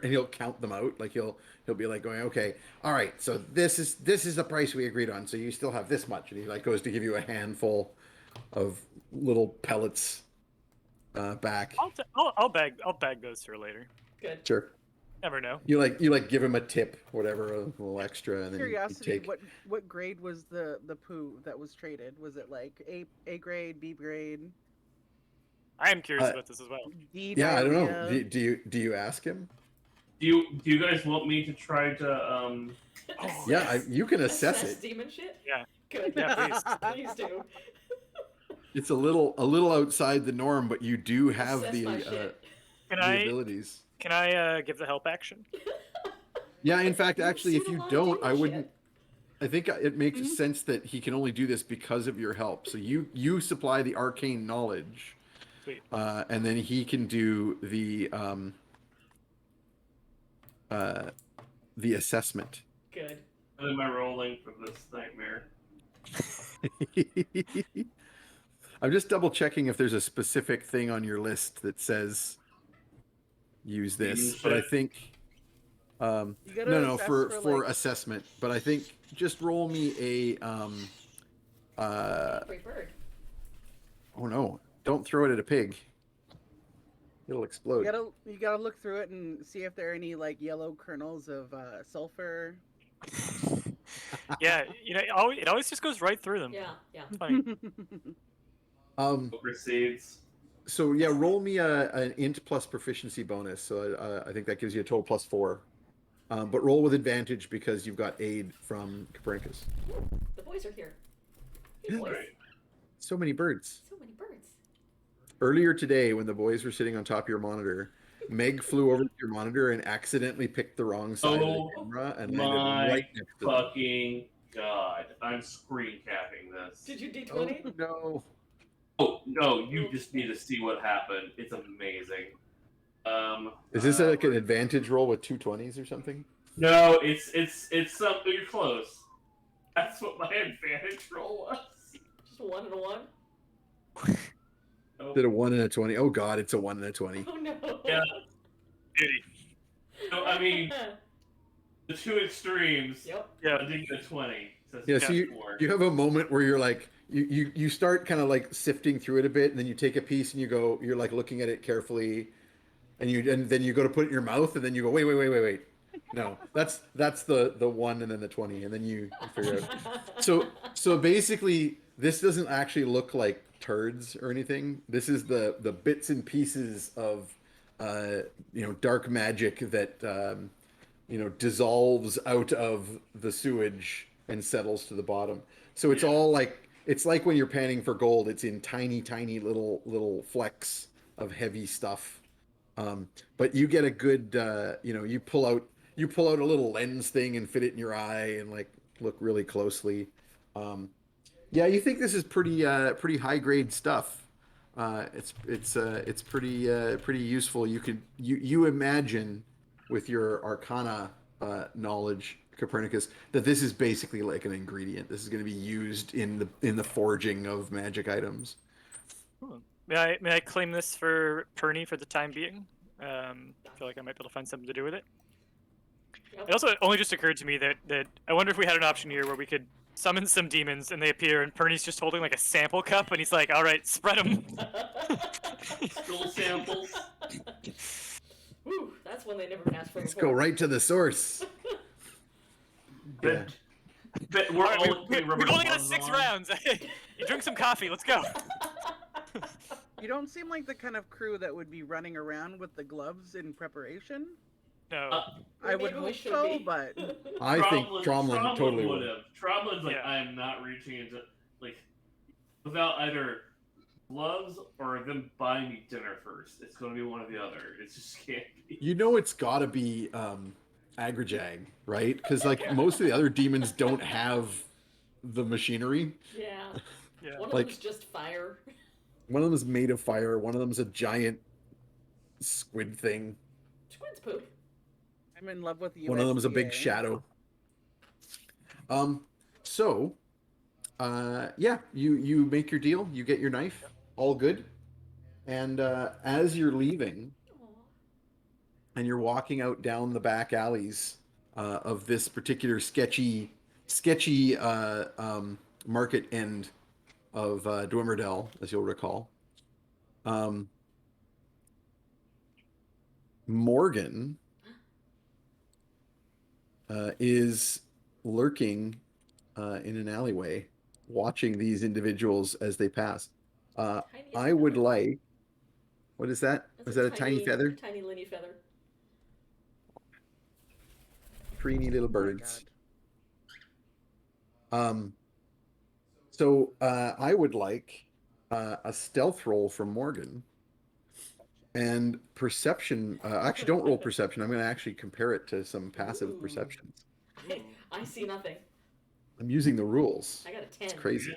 he'll count them out. Like he'll be like going, "Okay, all right, so this is the price we agreed on, so you still have this much," and he like goes to give you a handful of little pellets back. I'll bag those for later. Good. Sure. Never know. You like give him a tip, whatever, a little extra, and then Curiosity, you take. what grade was the poo that was traded? Was it like A grade, B grade? I am curious about this as well. D Yeah, I don't know. diarrhea? Do you ask him? Do you guys want me to try to Yeah, you can assess it. Demon shit? Yeah. Good. Yeah, please. Please do. It's a little outside the norm, but you do have Assess my shit. the abilities. Can I give the help action? Yeah, in fact, You've actually, if seen a you lot of don't, I demon wouldn't. shit. I think it makes sense that he can only do this because of your help. So you supply the arcane knowledge, Sweet. and then he can do the assessment. Good. what am I rolling for this nightmare? I'm just double checking if there's a specific thing on your list that says use this, but I think You gotta no assess for like, assessment. But I think just roll me a Great bird. oh no, don't throw it at a pig. It'll explode. you gotta look through it and see if there are any like yellow kernels of sulfur. Yeah, it always just goes right through them. Yeah, yeah. It's funny. Proceeds. So yeah, roll me an int plus proficiency bonus. So I think that gives you a total plus 4. But roll with advantage because you've got aid from Copernicus. The boys are here. Hey, boys. Right. So many birds. So many birds. Earlier today, when the boys were sitting on top of your monitor, Meg flew over to your monitor and accidentally picked the wrong side of the camera and landed My right next to them. fucking god. I'm screen capping this. Did you Oh D20? no! Oh no, you just need to see what happened. It's amazing. Is this like an advantage roll with 2 20s or something? No, it's something. You're close. That's what my advantage roll was. Just a 1 and a 1? Oh, Did a 1 and a 20? Oh god, it's a 1 and a 20. Oh no. Yeah. Beauty. So I mean, the two extremes. Yep. Yeah. I think the 20. So Yeah, so you have a moment where you're like you start kind of like sifting through it a bit, and then you take a piece and you're like looking at it carefully, and then you go to put it in your mouth, and then you go wait, No, that's the 1 and then the 20, and then you figure out. So basically, this doesn't actually look like turds or anything. This is the bits and pieces of dark magic that dissolves out of the sewage and settles to the bottom. So it's all like it's like when you're panning for gold. It's in tiny, tiny little flecks of heavy stuff. But you get a good, you pull out a little lens thing and fit it in your eye and like look really closely. Yeah, you think this is pretty high grade stuff. It's pretty useful. You imagine with your Arcana knowledge, Copernicus, that this is basically like an ingredient. This is going to be used in the forging of magic items. May I claim this for Perny for the time being? I feel like I might be able to find something to do with it. Yep. It also only just occurred to me that I wonder if we had an option here where we could summon some demons and they appear and Perny's just holding like a sample cup and he's like, all right, spread them. Skull samples. Whew, that's one they never asked for Let's before. go right to the source. Yeah. But we're all We've only got 6 rounds. You drink some coffee. Let's go. You don't seem like the kind of crew that would be running around with the gloves in preparation. No. I would Maybe we hope should so, be. but I think Tromlin totally would would. have. Tromlin's like, Yeah. I am not reaching into, like, without either gloves or them buying me dinner first. It's going to be one or the other. It just can't be. It's got to be Agrajag, right? Because like most of the other demons don't have the machinery. Yeah. Yeah. One of Like- them's just fire. One of them is made of fire. One of them is a giant squid thing. Squid's poop. I'm in love with the One of them is a big USDA. shadow. So, yeah, you make your deal. You get your knife. All good. And as you're leaving, Aw. and you're walking out down the back alleys of this particular sketchy market end of Dwimmerdell, as you'll recall. Morgan is lurking in an alleyway, watching these individuals as they pass. Tiny as I a would feather. like. What is that? That's Was that a tiny feather? Tiny linny feather. Preeny little Oh my birds. God. So I would like a stealth roll from Morgan and perception. Actually, don't roll perception. I'm going to actually compare it to some passive Ooh. perceptions. I see nothing. I'm using the rules. I got a 10. It's crazy.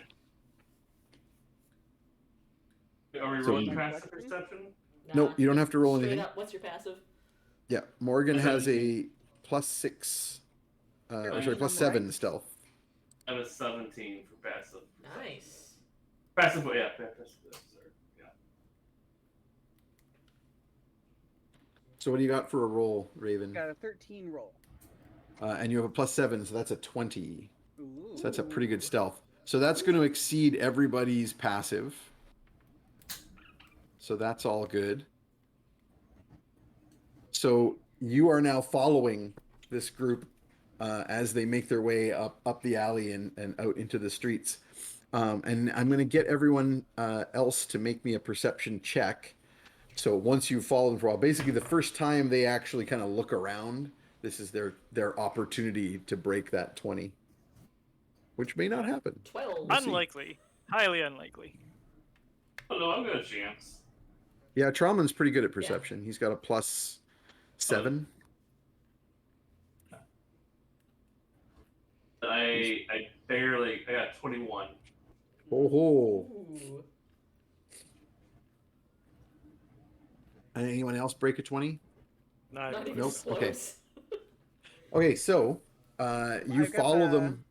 Are we So rolling you- past the perception? No, Nah, you don't have to roll straight anything. up. What's your passive? Yeah, Morgan has a 17. +6. Or sorry, Right. +7 stealth. I have a 17 for passive. Nice. Passive, yeah, passive. Sorry. Yeah. So what do you got for a roll, Raven? Got a 13 roll. And you have a +7, so that's a 20. Ooh. So that's a pretty good stealth. So that's going to exceed everybody's passive. So that's all good. So you are now following this group as they make their way up the alley and out into the streets. And I'm going to get everyone else to make me a perception check. So once you've followed them for a while, basically the first time they actually kind of look around, this is their opportunity to break that 20, which may not happen. 12. We'll see. Unlikely. Highly unlikely. Oh no, I've got a chance. Yeah, Trauman's pretty good at perception. He's got a +7. I got 21. Oh, Ooh. and anyone else break a 20? Not Not even even Nope. close. Okay. Okay, so you I've got follow the- them.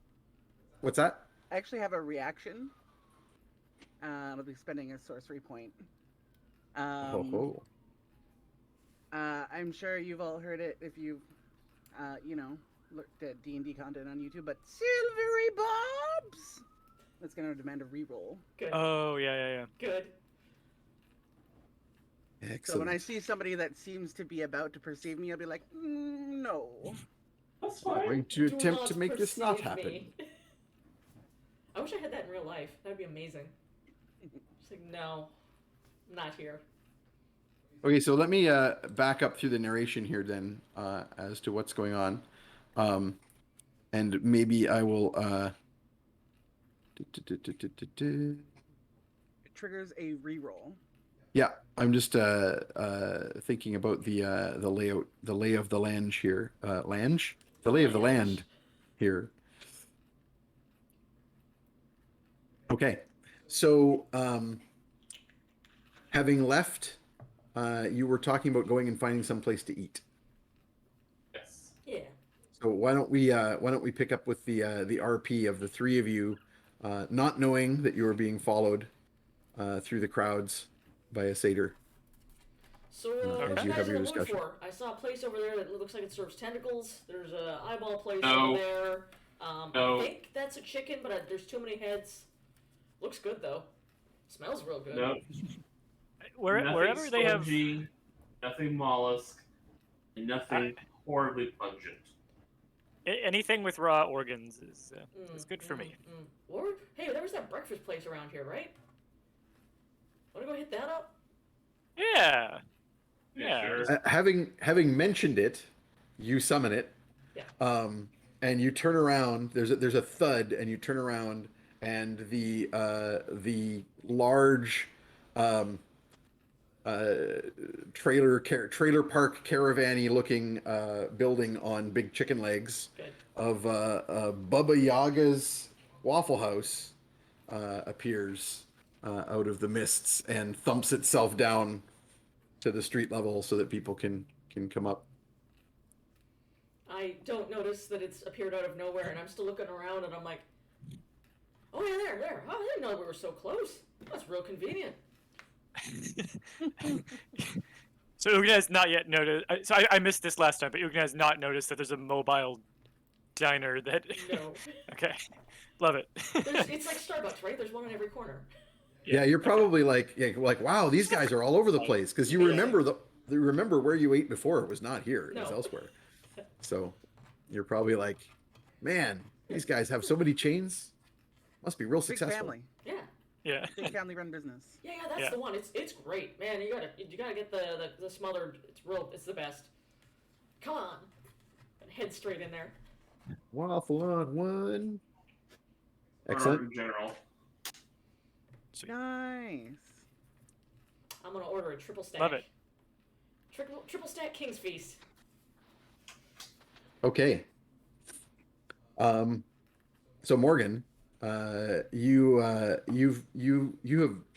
What's that? I actually have a reaction. I'll be spending a sorcery point. Oh, I'm sure you've all heard it if you've, looked at D&D content on YouTube, but Silvery Bobs! That's going to demand a reroll. Good. Oh, yeah. Good. Excellent. So when I see somebody that seems to be about to perceive me, I'll be like, no. That's I'm fine. going to Do attempt to make this not perceive happen. me. I wish I had that in real life. That'd be amazing. Just like, no, I'm not here. Okay, so let me back up through the narration here then as to what's going on. And maybe I will... It triggers a reroll. Yeah, I'm just thinking about the layout, the lay of the land here. The lay of the land here. Okay, so having left, you were talking about going and finding some place to eat. Yes. Yeah. So why don't we pick up with the RP of the three of you, not knowing that you were being followed through the crowds by a satyr. So, as what are you you have guys in your the mood discussion. for? I saw a place over there that looks like it serves tentacles. There's a eyeball place No. over there. No. I think that's a chicken, but there's too many heads. Looks good though. Smells real good. No. Wherever they have spongy, nothing mollusk, and nothing horribly pungent. anything with raw organs is good for me. Or hey, there was that breakfast place around here, right? Wanna go hit that up? Yeah. Yeah, Yeah. sure. Having mentioned it, you summon it. Yeah. And you turn around. There's a thud, and you turn around, and the large trailer park caravan-y looking building on big chicken legs Good. of Bubba Yaga's Waffle House appears out of the mists and thumps itself down to the street level so that people can come up. I don't notice that it's appeared out of nowhere, and I'm still looking around, and I'm like, oh yeah, there. Oh, I didn't know we were so close. That's real convenient. So Ugna has not yet noticed. So I missed this last time, but Ugna has not noticed that there's a mobile diner that. No. Okay, love it. It's like Starbucks, right? There's one in every corner. Yeah, you're probably like wow, these guys are all over the place because you remember where you ate before. It was not here; it was No. elsewhere. So you're probably like, man, these guys have so many chains. Must be real Big successful. family. Yeah. Yeah. Big family-run business. Yeah, that's Yeah. the one. It's great, man. You gotta get the smothered. It's the best. Come on, and head straight in there. Waffle on one. Or Excellent. in general. Nice. I'm gonna order a triple stack. Love it. Triple stack King's Feast. Okay. So Morgan,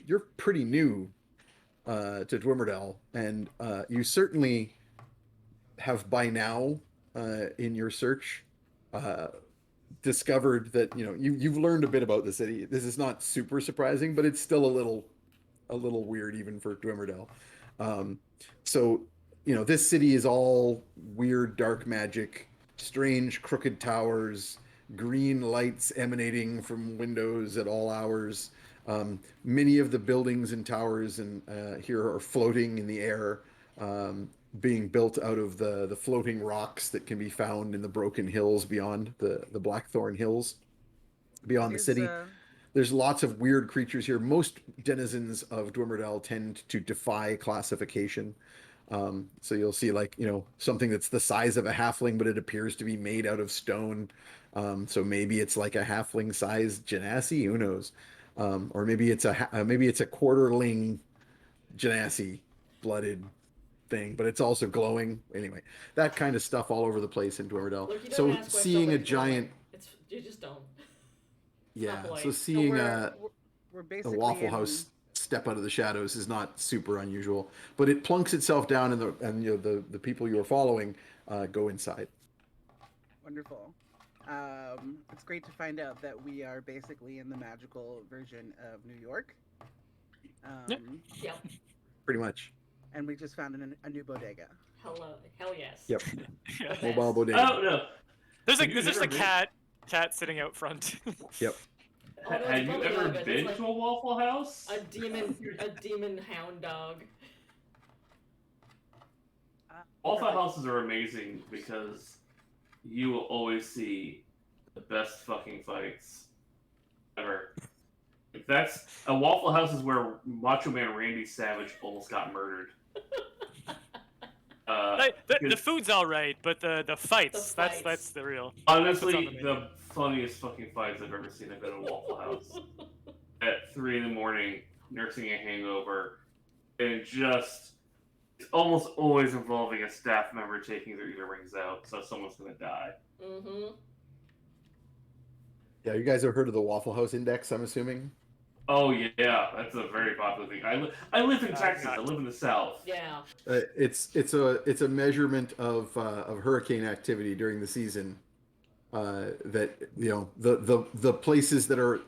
you're pretty new to Dwimmerdell, and you certainly have by now in your search discovered that you've learned a bit about the city. This is not super surprising, but it's still a little weird even for Dwimmerdell. So this city is all weird dark magic, strange crooked towers, green lights emanating from windows at all hours. Many of the buildings and towers here are floating in the air, being built out of the floating rocks that can be found in the broken hills beyond the Blackthorn Hills, beyond the city. There's lots of weird creatures here. Most denizens of Dwimmerdell tend to defy classification. So you'll see something that's the size of a halfling, but it appears to be made out of stone. So maybe it's like a halfling-sized genasi, who knows? Or maybe it's a quarterling genasi blooded thing, but it's also glowing. Anyway, that kind of stuff all over the place in Dwimmerdell. Look, you don't So ask why seeing a somebody's giant, you just don't. yeah. polite. So So seeing We're a basically Waffle House step out of the shadows is not super unusual, but it plunks itself down, and the people you are following go inside. Wonderful. It's great to find out that we are basically in the magical version of New York. Yeah. Pretty much. And we just found a new bodega. Hell yes. Yep. Yeah. Best. Mobile bodega. Oh no! There's Have you just a ever been- cat sitting out front. Yep. Oh, no, it's Have you Bubba ever Yaga. been It's to a Waffle House? like a demon hound dog. Waffle Houses are amazing because you will always see the best fucking fights ever. That's a Waffle House is where Macho Man Randy Savage almost got murdered. The food's all right, but the fights, The fights. that's the real. Honestly, that's what's on the menu. the funniest fucking fights I've ever seen have been at Waffle House at 3 a.m, nursing a hangover, and it's almost always involving a staff member taking their earrings out, so someone's gonna die. Mm-hmm. Yeah, you guys have heard of the Waffle House Index, I'm assuming? Oh yeah, that's a very popular thing. I live in Texas. not- I live in the South. Yeah. It's a measurement of hurricane activity during the season. That the places that are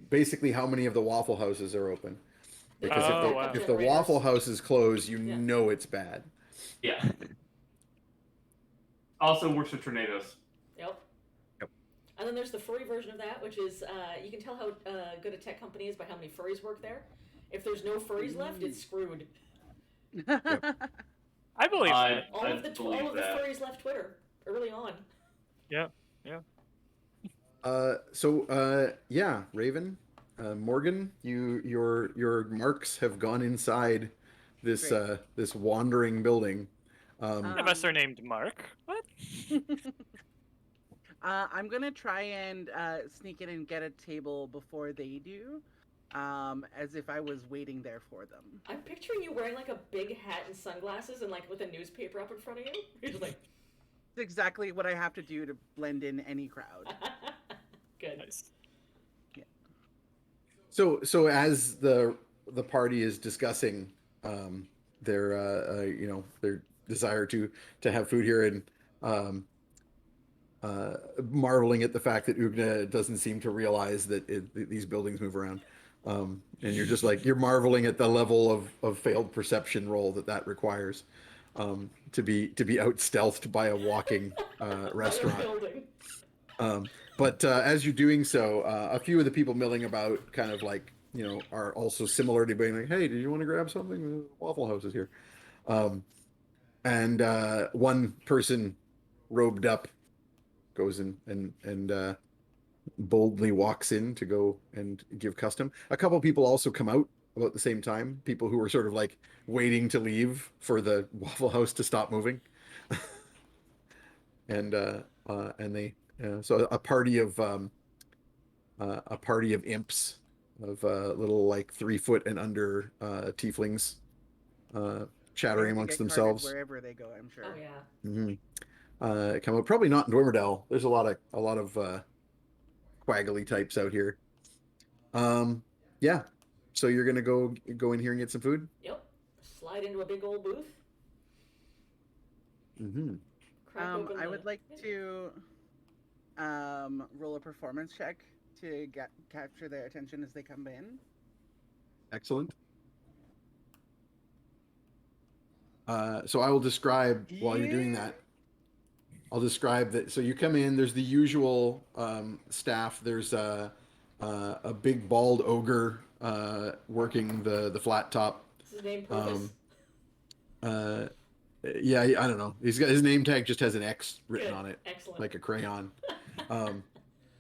basically how many of the Waffle Houses are open. Because wow. if the Waffle House is closed, you Yeah. know it's bad. Yeah. Also works for tornadoes. Yep. Yep. And then there's the furry version of that, which is you can tell how good a tech company is by how many furries work there. If there's no furries left, it's screwed. I believe that. All of the furries left Twitter early on. Yeah. Yeah, Raven, Morgan, your marks have gone inside this Great. this wandering building. None of us are named Mark. What? I'm gonna try and sneak in and get a table before they do, as if I was waiting there for them. I'm picturing you wearing like a big hat and sunglasses and like with a newspaper up in front of you. You're just like, It's exactly what I have to do to blend in any crowd. good. Nice. So as the party is discussing their desire to have food here and marveling at the fact that Ugna doesn't seem to realize that these buildings move around, and you're just like you're marveling at the level of failed perception roll that requires to be out stealthed by a walking restaurant. But as you're doing so, a few of the people milling about kind of like, are also similar to being like, hey, did you want to grab something? Waffle House is here. And one person robed up goes in and boldly walks in to go and give custom. A couple people also come out about the same time, people who were sort of like waiting to leave for the Waffle House to stop moving. and they so a party of imps of little like 3 foot and under tieflings chattering They amongst get carded themselves. wherever they go, I'm sure. Oh yeah. Mm-hmm. Come out probably not in Dormerdale. There's a lot of quaggly types out here. Yeah. So you're gonna go in here and get some food. Yep. Slide into a big old booth. Mm-hmm. Crack open I the- would like to roll a performance check to capture their attention as they come in. Excellent. So I will describe while you're doing that. I'll describe that. So you come in. There's the usual staff. There's a big bald ogre working the flat top. Is his name Purvis? Yeah, I don't know. He's got his name tag just has an X written Good. on it, Excellent. like a crayon.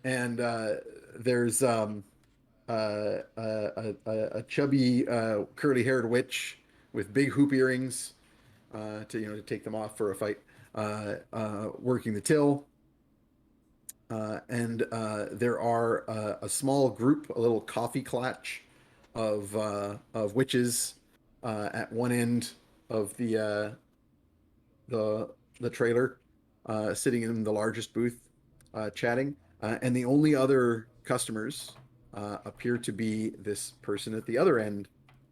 And there's a chubby curly-haired witch with big hoop earrings to take them off for a fight, working the till. And there are a small group, a little coffee clutch of witches at one end of the trailer, sitting in the largest booth, chatting. And the only other customers appear to be this person at the other end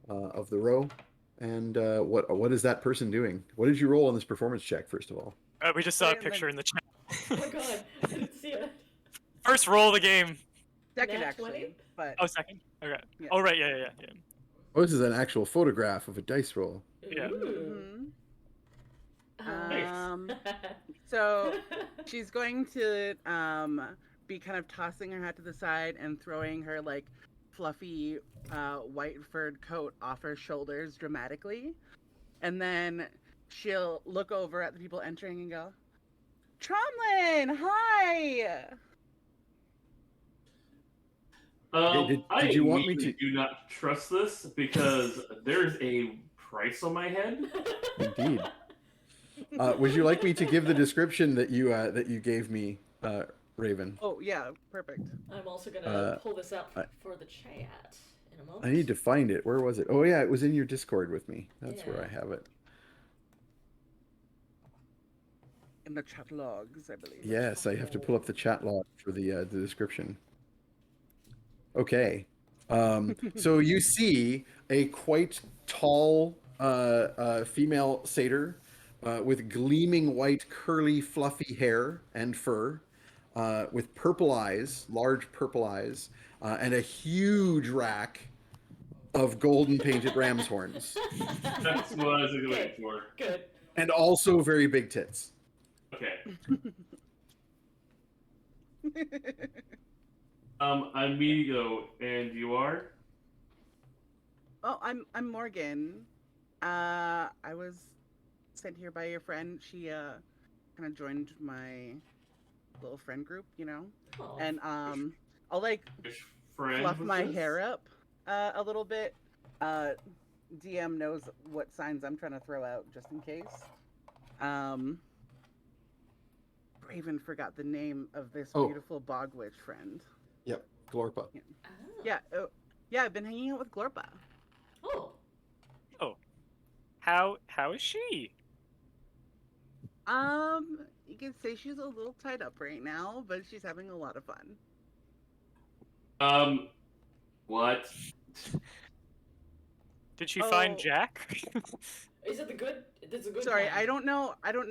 of the row. And what is that person doing? What did you roll on this performance check, first of all? We just saw a picture in the chat. Oh my god, I didn't see it. First roll of the game. Second, Nat actually, 20? but Oh, second. Okay. Yeah. Oh, right. Yeah. Oh, this is an actual photograph of a dice roll. Yeah. Ooh. Mhm. So she's going to be kind of tossing her hat to the side and throwing her like fluffy white furred coat off her shoulders dramatically, and then she'll look over at the people entering and go, Tromlin, hi! Okay, I did you want me immediately to? do not trust this because there's a price on my head. Indeed. Would you like me to give the description that you gave me, Raven? Oh, yeah, perfect. I'm also gonna Uh, pull this up I- for the chat in a moment. I need to find it. Where was it? Oh yeah, it was in your Discord with me. That's where Yeah. I have it. In the chat logs, I believe. Yes, I have to pull up the chat log for the description. Okay. So you see a quite tall female satyr with gleaming white, curly, fluffy hair and fur, with purple eyes, large purple eyes, and a huge rack of golden painted ram's horns, That's what I was looking for. Good. and also very big tits. Okay. I'm Migo, and you are? Oh, I'm Morgan. I was sent here by your friend. She kind of joined my little friend group, you know. Oh, And I'll like Which friend fluff was my this? hair up a little bit. DM knows what signs I'm trying to throw out just in case. Raven forgot the name of this Oh. beautiful bog witch friend. Yep, Glorpa. oh. Yeah, yeah, I've been hanging out with Glorpa. Oh. How is she? You can say she's a little tied up right now, but she's having a lot of fun. What? Did she find Oh. Jack? Is it the good? It's a good. Sorry, kind. I don't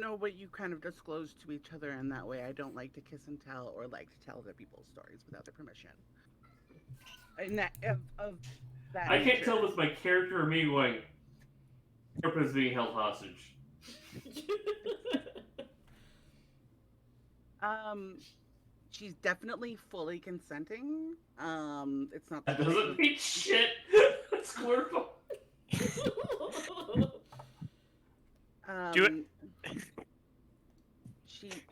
know what you kind of disclosed to each other in that way. I don't like to kiss and tell or like to tell other people's stories without their permission. And that of that. I can't nature. tell if it's my character or me going, Glorpa is being held hostage. She's definitely fully consenting. It's not. That doesn't mean shit. It's Glorpa. Do it.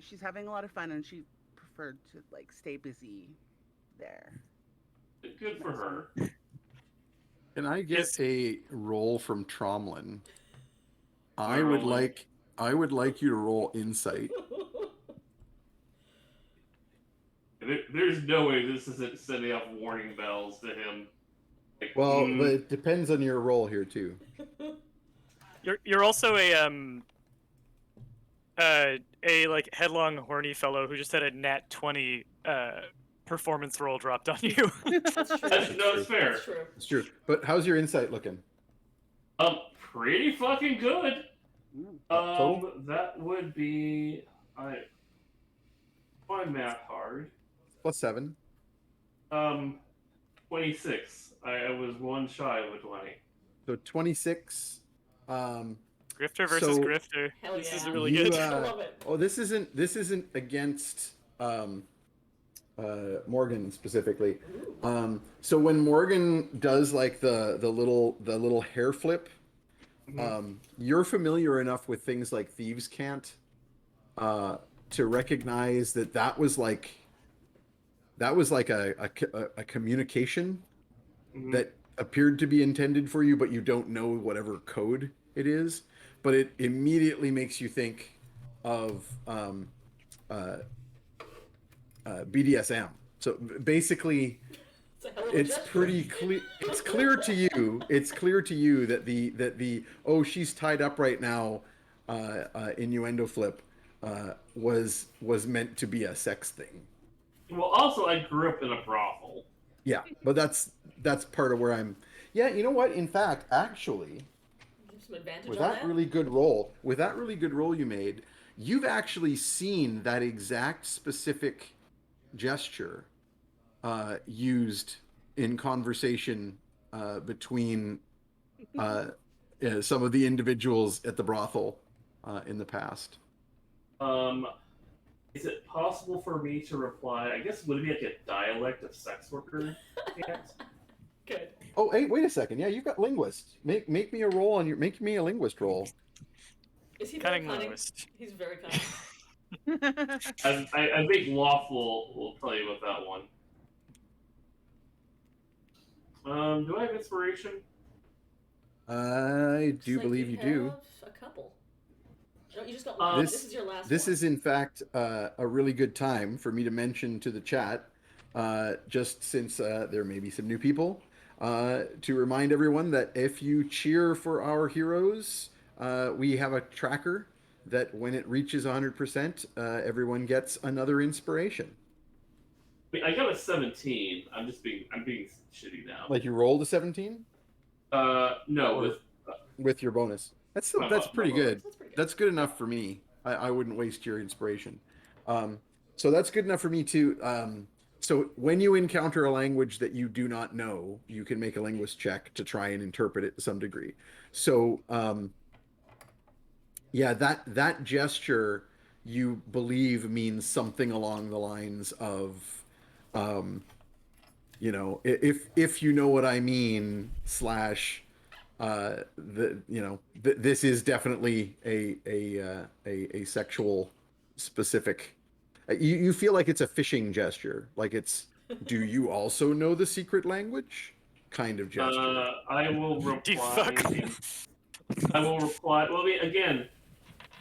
She's having a lot of fun, and she preferred to like stay busy there. Good for her. Can I get Yes. a roll from Tromlin? I Am I would rolling? like you to roll insight. There's no way this isn't sending off warning bells to him. Like, Well, but it depends on your role here too. You're also a like headlong horny fellow who just had a nat 20 performance roll dropped on you. That's true. No, it's fair. That's true. It's true. But how's your insight looking? Pretty fucking good. Total? That would be my math hard. +7. 26. I was one shy of a 20. So 26. Grifter versus So- grifter. Hell This is yeah. really You, good. I love it. Oh, this isn't against Morgan specifically. Ooh. So when Morgan does like the little hair flip, you're familiar enough with things like thieves' cant to recognize that was like a communication Mhm. that appeared to be intended for you, but you don't know whatever code it is. But it immediately makes you think of BDSM. So basically, It's a hell of a it's gesture. pretty clear. It's clear to you. It's clear to you that the oh, she's tied up right now innuendo flip was meant to be a sex thing. Well, also, I grew up in a brothel. Yeah, but that's part of where I'm. Yeah, you know what? In fact, actually, Some advantage with on that really good roll, you made, you've actually seen that exact specific gesture used in conversation between some of the individuals at the brothel in the past. Is it possible for me to reply? I guess would it be like a dialect of sex worker? Good. Oh, hey, wait a second. Yeah, you've got linguist. Make me a roll on your. Make me a linguist roll. Is he very Cunning cunning? linguist. He's very cunning. I think Waffle will tell you about that one. Do I have inspiration? I Looks do like believe you do. have a couple. No, you just got one. This is your last This one. is in fact a really good time for me to mention to the chat, just since there may be some new people, to remind everyone that if you cheer for our heroes, we have a tracker that when it reaches 100%, everyone gets another inspiration. I mean, I got a 17. I'm being shitty now. Like you rolled a 17? No, Or- with your bonus. That's still, My that's bo- pretty my good. That's pretty good. That's good enough for me. I wouldn't waste your inspiration. So that's good enough for me too. So when you encounter a language that you do not know, you can make a linguist check to try and interpret it to some degree. So yeah, that gesture you believe means something along the lines of, you know, if you know what I mean, slash, this is definitely a sexual specific. You feel like it's a fishing gesture, like it's. Do you also know the secret language? Kind of gesture. I will Do you reply. fuck? I will reply. Well, I mean, again,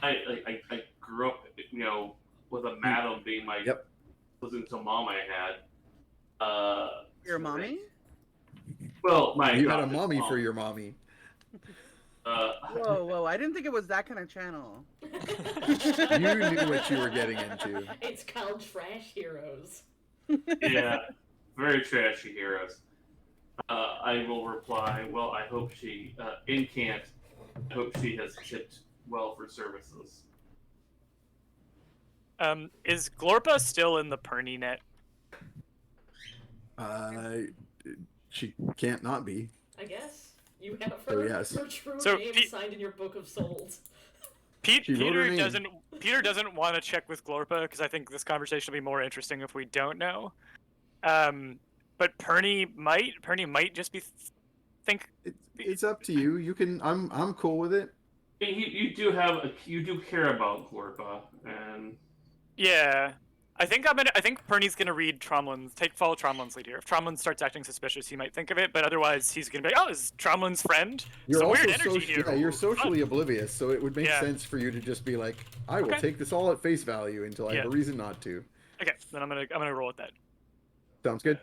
I grew up, with a madam being my Yep. listening to mom I had. Your mommy? Well, my You had a adopted mommy mom. for your mommy. Whoa! I didn't think it was that kind of channel. You knew what you were getting into. It's called Trash Heroes. Yeah, very trashy heroes. I will reply. Well, I hope she I hope she has tipped well for services. Is Glorpa still in the Perny net? She can't not be. I guess. You have So her, yes. her true So name Pete- signed in your book of souls. She wrote her Peter name. doesn't want to check with Glorpa because I think this conversation will be more interesting if we don't know. But Perny might just be think. It's up to you. You can. I'm cool with it. You do care about Glorpa, and Yeah, I think Perny's gonna read follow Tromlin's lead here. If Tromlin starts acting suspicious, he might think of it, but otherwise he's gonna be like, oh, this is Tromlin's friend. You're Some also weird energy here. yeah, you're Ooh, socially fun. oblivious, so it would make Yeah. sense for you to just be like, I will Okay. take this all at face value until I have a Yeah. reason not to. Okay, then I'm gonna roll with that. Sounds good.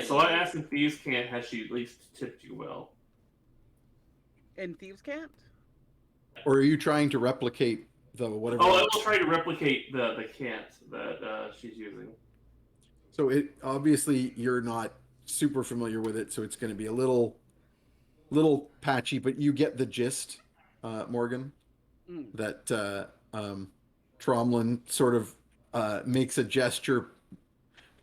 so I asked if Thieves Can't has she at least tipped you well. And thieves can't. Or are you trying to replicate the whatever? Oh, I will try to replicate the can't that she's using. So it obviously you're not super familiar with it, so it's going to be a little patchy, but you get the gist, Morgan. That Tromlin sort of makes a gesture,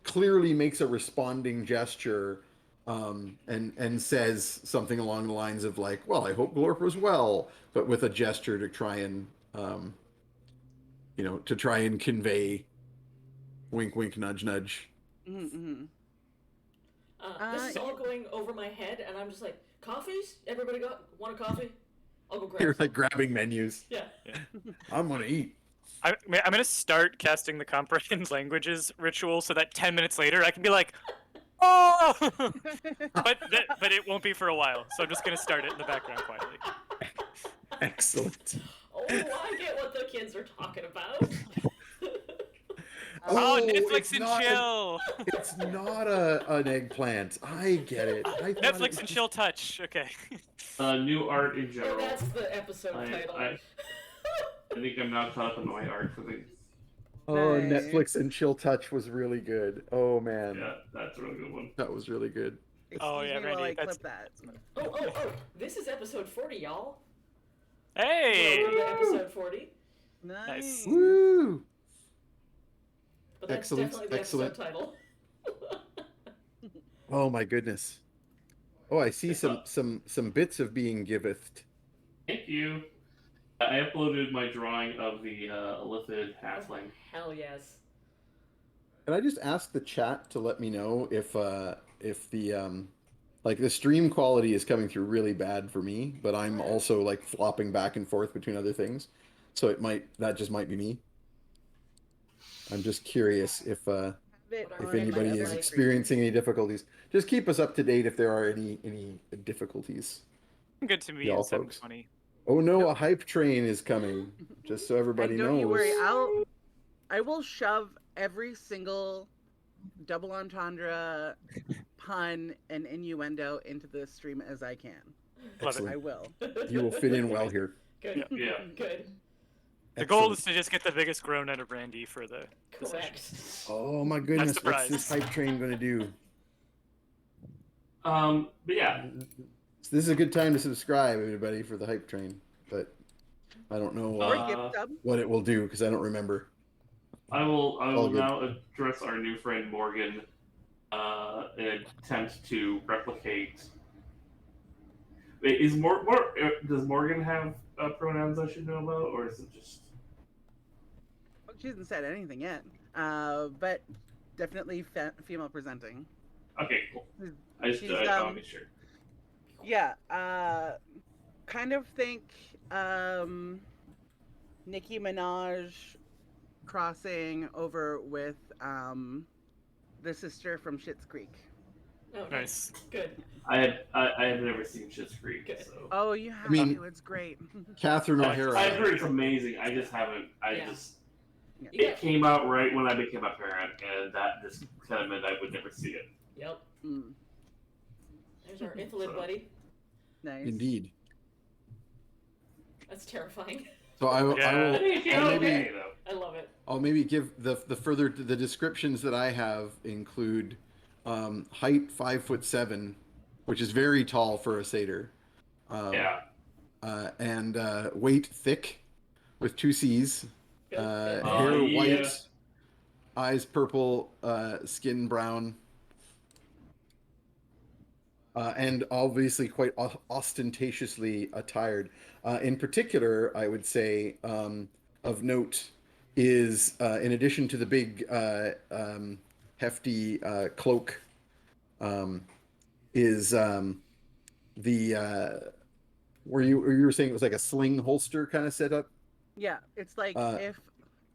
clearly makes a responding gesture, and says something along the lines of like, "Well, I hope Glorpa's well," but with a gesture to try and, convey, wink, wink, nudge, nudge. Mm-hmm. This is all going over my head, and I'm just like, coffees? Everybody want a coffee? I'll go grab You're some. like grabbing menus. Yeah. I'm gonna eat. I'm gonna start casting the comprehend languages ritual so that 10 minutes later I can be like, oh, but it won't be for a while. So I'm just gonna start it in the background quietly. Excellent. Oh, I get what the kids are talking about. Oh, it's Netflix and not chill. It's not an eggplant. I get it. I thought Netflix it and chill touch. Okay. New art in Oh, general. that's the episode title. I think I'm now caught up in my art for the. Oh, Nice. Netflix and Chill Touch was really good. Oh man, Yeah, that's a really good one. that was really good. Oh, yeah, Excuse me while Randy, I that's- clip that. Oh, this is episode 40, y'all. Hey. Welcome to episode 40. Nice. Woo! But that's Excellent, definitely the excellent. episode title. Oh my goodness. Oh, I see some bits of being giveth. Thank you. I uploaded my drawing of the Ithilid halfling. Hell yes. Can I just ask the chat to let me know if the Like the stream quality is coming through really bad for me, but I'm also like flopping back and forth between other things. So that just might be me. I'm just curious if Have it What if our on my anybody friend is other like- screen. experiencing any difficulties. Just keep us up to date if there are any difficulties. Good to me Y'all in folks. 720. Oh no, a hype train is coming. Just so everybody And don't knows. you worry, I will shove every single double entendre, pun, and innuendo into the stream as I can. Love it. I will. You will fit in well here. Good. Yeah. Good. The goal Excellent. is to just get the biggest groan out of Randy for the session. Correct. Oh my goodness, the what's this prize. hype train going to do? But yeah, So this is a good time to subscribe, everybody, for the hype train. But I don't know Or Uh, gift sub. what it will do because I don't remember. I will all good. now address our new friend Morgan in an attempt to replicate. Wait, does Morgan have pronouns I should know about, or is it just? She hasn't said anything yet. But definitely female presenting. Okay, cool. I just She's, I'll be sure. Yeah. Kind of think Nicki Minaj crossing over with the sister from Schitt's Creek. Oh, Nice. Good. I have never seen Schitt's Creek, Good. so Oh, you have mean- to. It's great. Catherine I've O'Hara. I've heard it's amazing. I just haven't. Yeah. Yeah. You It got- came out right when I became a parent, and that just kind of meant I would never see it. Yep. Mm, There's our Ithilid buddy. nice. Indeed. That's terrifying. So I will I think it came I'll out maybe okay though. I love it. I'll maybe give the descriptions that I have include height 5'7", which is very tall for a satyr. Yeah. And weight thick, with 2 C's. Good. Good. Hair Yeah. white, eyes purple, skin brown, and obviously quite ostentatiously attired. In particular, I would say of note is in addition to the big hefty cloak, is the where you were saying it was like a sling holster kind of setup. Yeah, it's like Uh,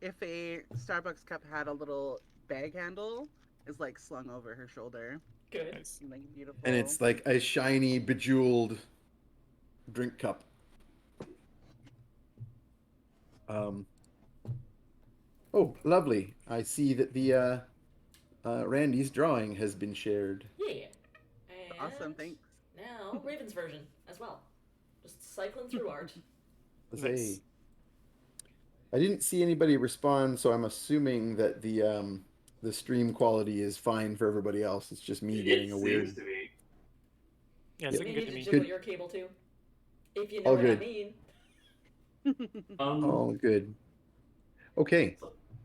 if a Starbucks cup had a little bag handle, is like slung over her shoulder. Good. Nice. Like beautiful. And it's like a shiny, bejeweled drink cup. Oh, lovely. I see that the Randy's drawing has been shared. Yeah. And awesome. Thanks. now Raven's version as well. Just cycling through art. Nice. I didn't see anybody respond, so I'm assuming that the stream quality is fine for everybody else. It's just me getting a weird. Seems to be. Yeah, Yeah. it's looking You good need to to me. jiggle Good. your cable too. If you know All what good. I mean. Oh, good. Okay.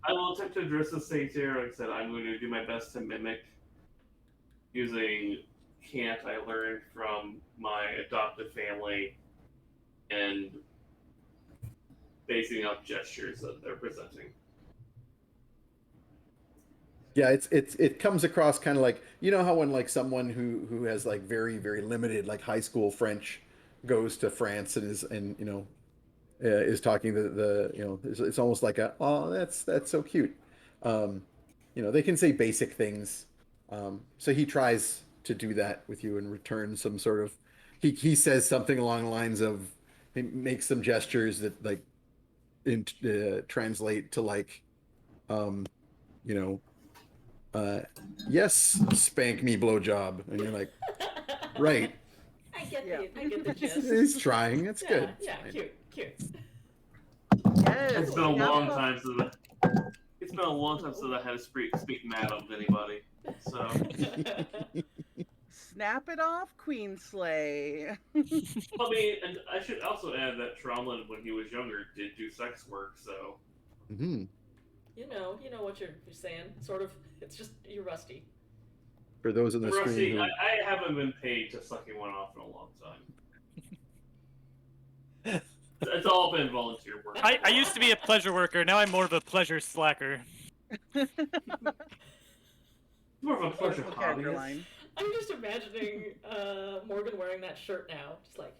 I will attempt to address the satyr. Like I said, I'm going to do my best to mimic using cant I learned from my adoptive family and basing off gestures that they're presenting. Yeah, it comes across kind of like, you know how when like someone who has like very very limited like high school French goes to France and is talking the it's almost like that's so cute. They can say basic things. So he tries to do that with you and return some sort of he says something along the lines of he makes some gestures that like translate to like yes, spank me blowjob, and you're like, right. I get Yeah. I get the gist. He's trying. It's Yeah, good. yeah, It's cute, cute. Yes. It's been a snap long it off- time since I had to speak madam to anybody. So Snap it off, Queen Slay. I mean, and I should also add that Tromlin, when he was younger, did do sex work. So hmm You know what you're saying. Sort of. It's just you're rusty. For those on the Rusty, screen who I haven't been paid to sucking one off in a long time. It's all been volunteer work. I used to be a pleasure worker. Now I'm more of a pleasure slacker. More of a pleasure Beautiful character hobbyist. line. I'm just imagining Morgan wearing that shirt now, just like.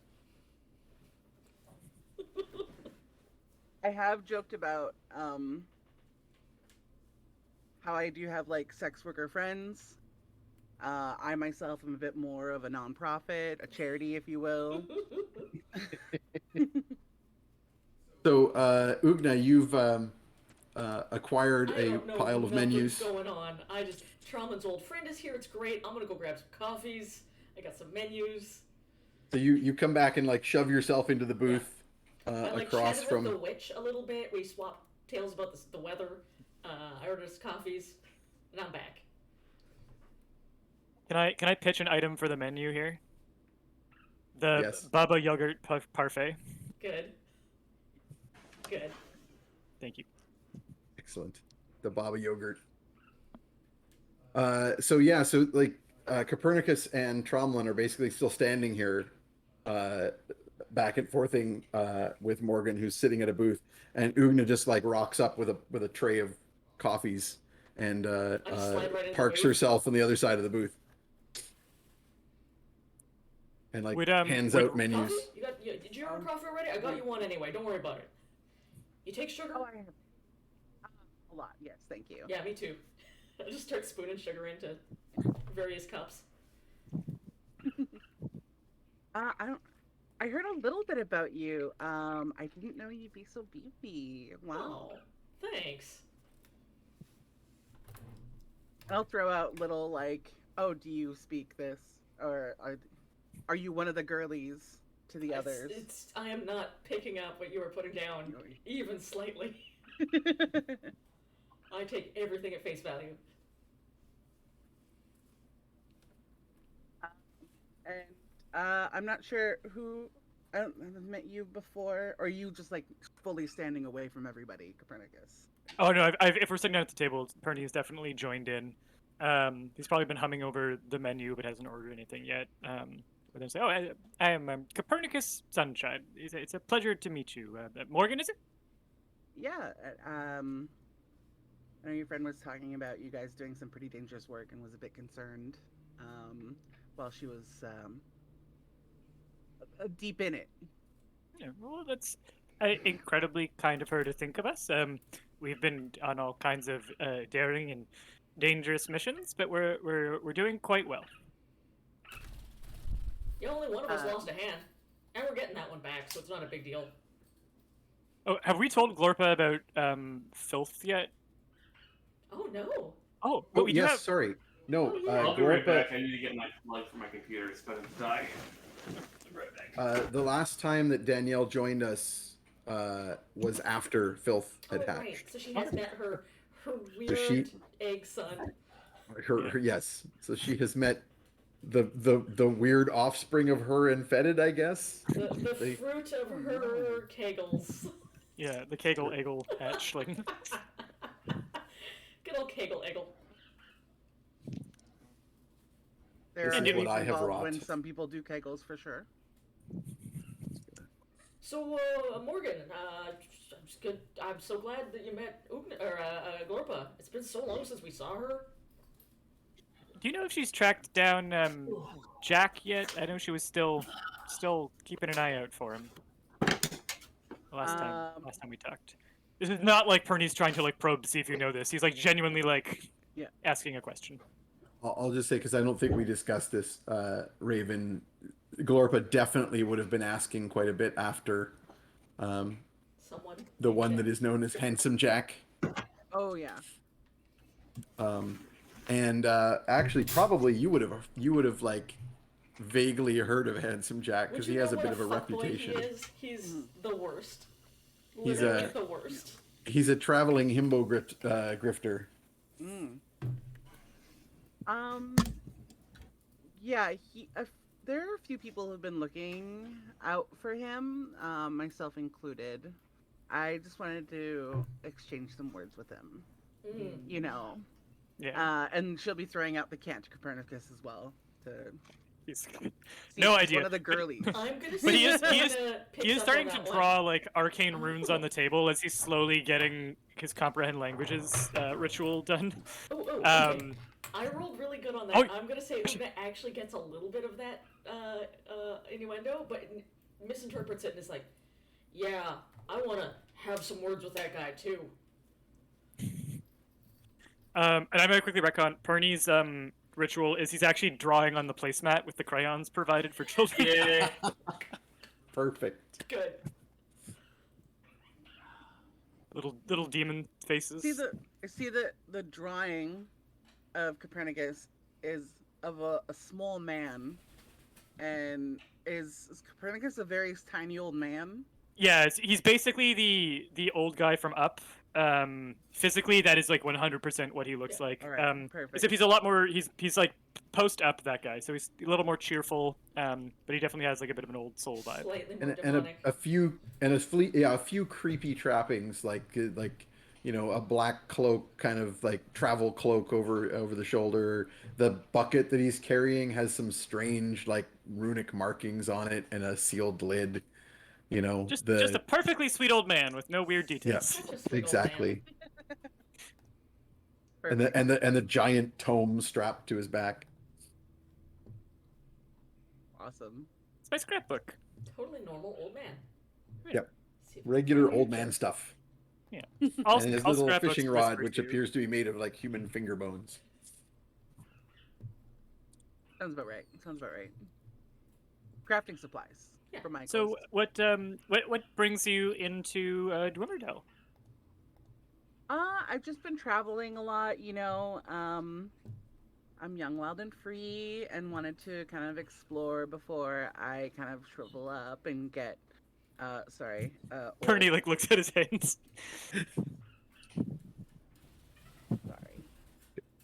I have joked about how I do have like sex worker friends. I myself am a bit more of a nonprofit, a charity, if you will. So, Ugna, you've acquired I a don't know pile of nothing's menus. going on. Trauman's old friend is here. It's great. I'm gonna go grab some coffees. I got some menus. So you come back and like shove yourself into the booth I like across chatted from. with the witch a little bit. We swapped tales about the weather. I ordered us coffees, and I'm back. Can I pitch an item for the menu here? The Yes. Baba yogurt parfait. Good. Good. Thank you. Excellent. The Baba yogurt. So like Copernicus and Tromlin are basically still standing here, back and forthing with Morgan, who's sitting at a booth, and Ugna just like rocks up with a tray of coffees and slide right into parks the booth. herself on the other side of the booth, and like hands out menus. Coffee? Did you order coffee already? I got you one anyway. Don't worry about it. You take sugar? Oh, I have a lot. Yes, thank you. Yeah, me too. I just start spooning sugar into various cups. I heard a little bit about you. I didn't know you'd be so beefy. Wow. Oh, thanks. I'll throw out little like, oh, do you speak this, or are you one of the girlies to the others? I am not picking up what you were putting down, even slightly. I take everything at face value. And I'm not sure who. I haven't met you before, or are you just like fully standing away from everybody, Copernicus? Oh no! If we're sitting down at the table, Perny has definitely joined in. He's probably been humming over the menu, but hasn't ordered anything yet. But then say, "Oh, I am Copernicus Sunshine. It's a pleasure to meet you. Morgan, is it?" Yeah. I know your friend was talking about you guys doing some pretty dangerous work and was a bit concerned while she was deep in it. Yeah, well, that's incredibly kind of her to think of us. We've been on all kinds of daring and dangerous missions, but we're doing quite well. Yeah, only one of us lost a hand, and we're getting that one back, so it's not a big deal. Oh, have we told Glorpa about filth yet? Oh no. Oh, Oh we yes, have... sorry. No, Oh, yeah. I'll be right Glorpa. back. I need to get my plug for my computer. It's going to die. I'll be right back. The last time that Danielle joined us was after Filth had hatched. Right. So she has met her weird egg son. Her yes. So she has met the weird offspring of her and Fetid, I guess. The fruit of her kegels. Yeah, the Kegel Eggle hatchling. Good old Kegel Eggle. There This are is what days I have involved wrought. when some people do kegels for sure. So, Morgan, I'm so glad that you met Glorpa. It's been so long since we saw her. Do you know if she's tracked down Jack yet? I know she was still keeping an eye out for him. Last time we talked. This is not like Perny's trying to like probe to see if you know this. He's like genuinely like asking a question. I'll just say, because I don't think we discussed this, Raven, Glorpa definitely would have been asking quite a bit after the one that is known as Handsome Jack. Oh yeah. And actually, probably you would have like vaguely heard of Handsome Jack because he has a bit of a reputation. He's the worst. He's Literally the worst. He's a traveling himbo grifter. Yeah, there are a few people who've been looking out for him, myself included. I just wanted to exchange some words with him. You know. Yeah. And she'll be throwing out the cant to Copernicus as well. No idea. One of the girlies. I'm gonna But he he is starting to draw like arcane runes on the table as he's slowly getting his comprehend languages ritual done. Okay. I rolled really good on that. Oh. I'm gonna say Una actually gets a little bit of that innuendo, but misinterprets it and is like, "Yeah, I want to have some words with that guy too." And I'm gonna quickly recon Perny's ritual is he's actually drawing on the placemat with the crayons provided for children. Yeah. Perfect. Good. little demon faces. See the drawing of Copernicus is of a small man, and is Copernicus a very tiny old man? Yeah, he's basically the old guy from Up. Physically, that is like 100% what he looks like. All right, perfect. Except he's a lot more. He's like post Up that guy, so he's a little more cheerful. But he definitely has like a bit of an old soul vibe. Slightly more And demonic. a few creepy trappings like you know, a black cloak, kind of like travel cloak over the shoulder. The bucket that he's carrying has some strange like runic markings on it and a sealed lid. You know, Just a perfectly sweet old man with no weird details. Such a sweet old exactly. Perfect. And the giant tome strapped to his back. Awesome. It's my scrapbook. man. Totally normal old man. Yep. See if- Regular old man stuff. Yeah. All, And his all little scrapbooks fishing whisper rod, which to you. appears to be made of like human finger bones. Sounds about right. Crafting supplies Yeah. for my So quest. what brings you into Dwimmerdale? I've just been traveling a lot, you know. I'm young, wild, and free, and wanted to kind of explore before I kind of shrivel up and get, old. Perny like looks at his hands. Sorry.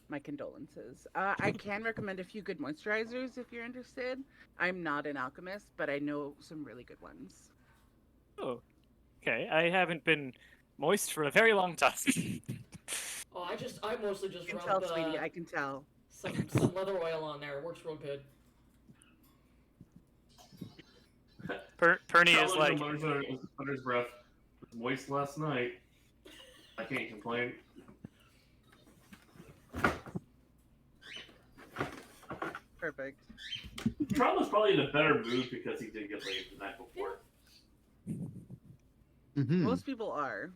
My condolences. I can recommend a few good moisturizers if you're interested. I'm not an alchemist, but I know some really good ones. Oh, okay. I haven't been moist for a very long time. Oh, I mostly just I can rub tell, sweetie. I can tell. some leather oil on there. It works real good. Perny is Traveling like, under his breath. It was moist last night. I can't complain. Perfect. Trump probably in a better mood because he did get laid the night before. Mm-hmm. Most people are.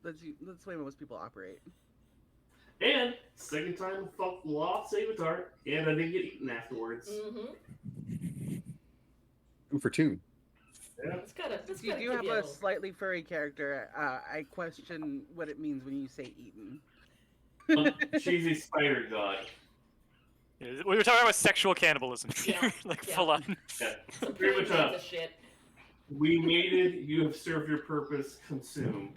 That's the way most people operate. And second time fuck lost Avatar, and I didn't get eaten afterwards. Mm-hmm. 2 for 2. Yeah. You do have a slightly furry character. I question what it means when you say eaten. Cheesy spider god. we were talking about sexual cannibalism, Yeah, like yeah. full on. Yeah. Some Pretty pretty much kinds of shit. We mated, you have served your purpose, consume.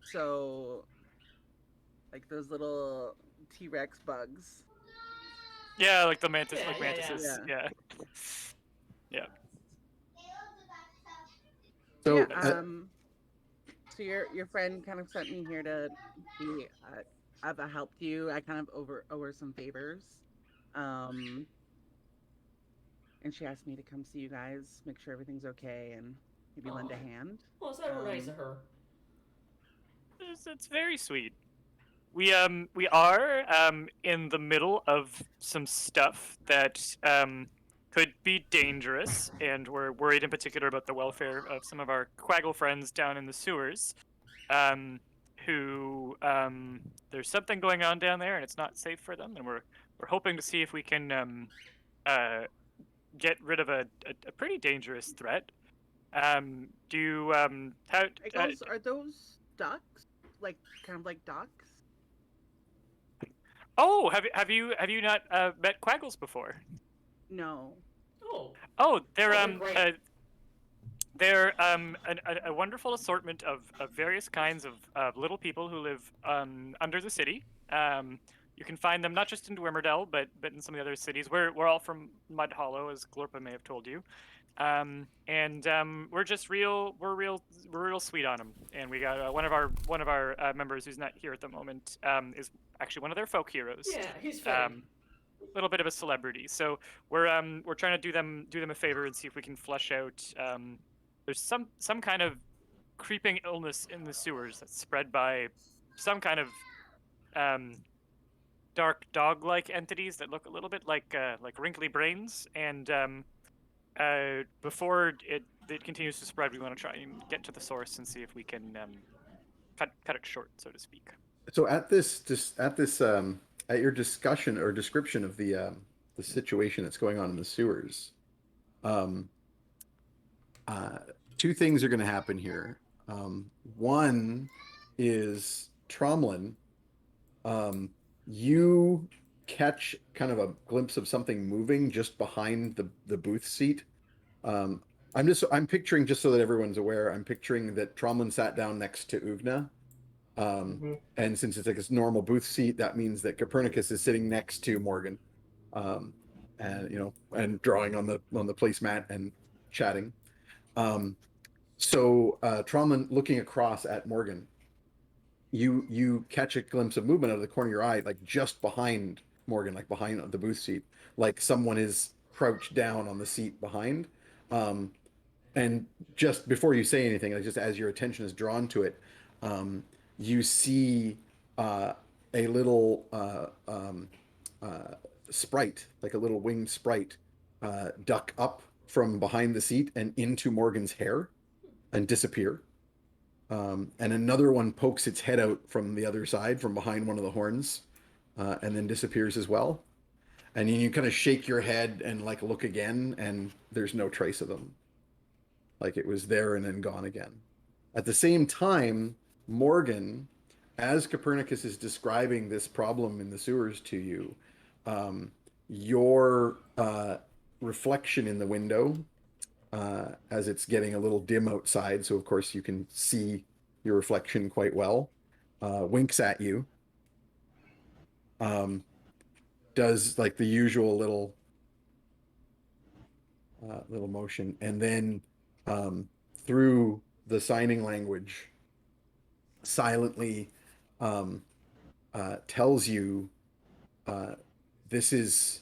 So, like those little T-Rex bugs. Yeah, like the mantis, Yeah, like yeah, yeah. mantises. Yeah. So, yeah, so your friend kind of sent me here to be I've helped you. I kind of owe her some favors, and she asked me to come see you guys, make sure everything's okay, and maybe lend a Aw. hand. Well, is that nice of her? It's very sweet. We are in the middle of some stuff that could be dangerous, and we're worried in particular about the welfare of some of our quaggle friends down in the sewers. Who there's something going on down there, and it's not safe for them, and we're hoping to see if we can get rid of a pretty dangerous threat. Do you Are those ducks? Like kind of like ducks? Oh, have you not met quaggles before? No. Oh. Oh, they're Oh, they're great. they're a wonderful assortment of various kinds of little people who live under the city. You can find them not just in Dwimmerdale, but in some of the other cities. We're all from Mud Hollow, as Glorpa may have told you, and we're just real sweet on them. And we got one of our members who's not here at the moment is actually one of their folk heroes. Yeah, he's fun. Little bit of a celebrity. So we're trying to do them a favor and see if we can flesh out. There's some kind of creeping illness in the sewers that's spread by some kind of dark dog-like entities that look a little bit like wrinkly brains. And before it continues to spread, we want to try and get to the source and see if we can cut it short, so to speak. So at at your discussion or description of the situation that's going on in the sewers, um, two things are going to happen here. One is Tromlin. You catch kind of a glimpse of something moving just behind the booth seat. I'm picturing, just so that everyone's aware, I'm picturing that Tromlin sat down next to Ugna. And since it's like a normal booth seat, that means that Copernicus is sitting next to Morgan, and drawing on the placemat and chatting. So Tromlin, looking across at Morgan, you catch a glimpse of movement out of the corner of your eye, like just behind Morgan, like behind the booth seat, like someone is crouched down on the seat behind. And just before you say anything, like just as your attention is drawn to it, you see a little sprite, like a little winged sprite, duck up from behind the seat and into Morgan's hair and disappear. And another one pokes its head out from the other side, from behind one of the horns, and then disappears as well. And you kind of shake your head and like look again, and there's no trace of them. Like it was there and then gone again. At the same time, Morgan, as Copernicus is describing this problem in the sewers to you, your reflection in the window, as it's getting a little dim outside, so of course you can see your reflection quite well, winks at you, does like the usual little motion, and then through the signing language silently tells you this is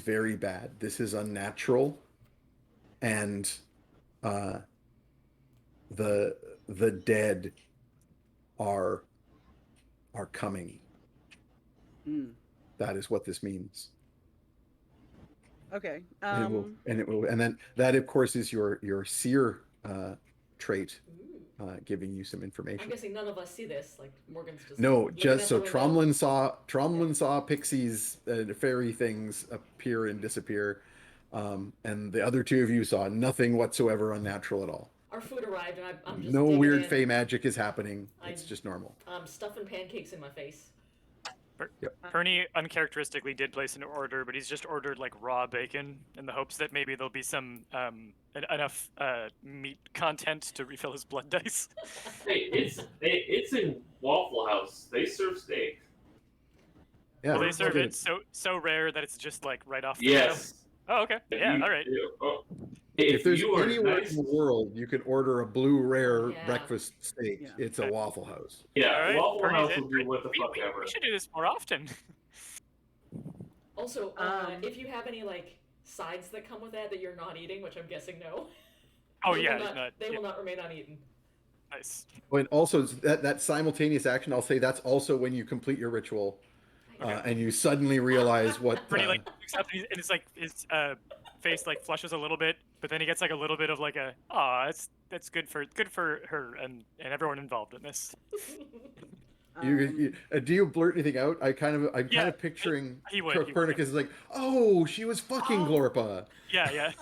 very bad. This is unnatural, and the dead are coming. That is what this means. Okay. And then that of course is your seer trait, giving you some information. I'm guessing none of us see this. Like Morgan's just No, just at so the window. Tromlin saw pixies, fairy things appear and disappear, and the other two of you saw nothing whatsoever unnatural at all. Our food arrived, and I'm just No digging weird in. fey magic is happening. It's just normal. I'm stuffing pancakes in my face. Perny uncharacteristically did place an order, but he's just ordered like raw bacon in the hopes that maybe there'll be some enough meat content to refill his blood dice. Hey, it's in Waffle House. They serve steak. Yeah, Well, they serve it so rare that it's just like right off the Yes. Oh, okay. Yeah, all right. If there's you are anywhere nice, in the world you could order a blue rare Yeah. breakfast steak, Yeah. it's a Waffle House. yeah, All right, Waffle Perny's House in. will do what the fuck ever. We should do this more often. Also, if you have any like sides that come with that you're not eating, which I'm guessing no. Oh they yeah, will not, they yeah. will not remain uneaten. Nice. And also that simultaneous action, I'll say that's also when you complete your ritual, and you suddenly realize what. Perny like looks up and it's like his face like flushes a little bit, but then he gets like a little bit of like a that's good for her and everyone involved in this. Do you blurt anything out? I'm kind of picturing he would. Copernicus is like, oh, she was fucking Glorpa. Yeah.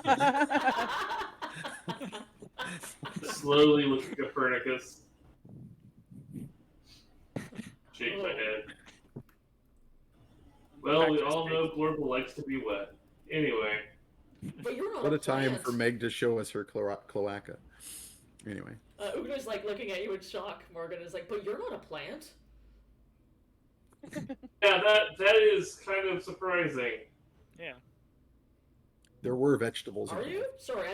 Slowly look at Copernicus. Shake my head. Well, we all know Glorpa likes to be wet. Anyway. But you're not What a time plant. for Meg to show us her cloaca. Anyway. Ugna's like looking at you in shock. Morgan is like, but you're not a plant. Yeah, that is kind of surprising. Yeah. There were vegetables. Are in you? there. Sorry, I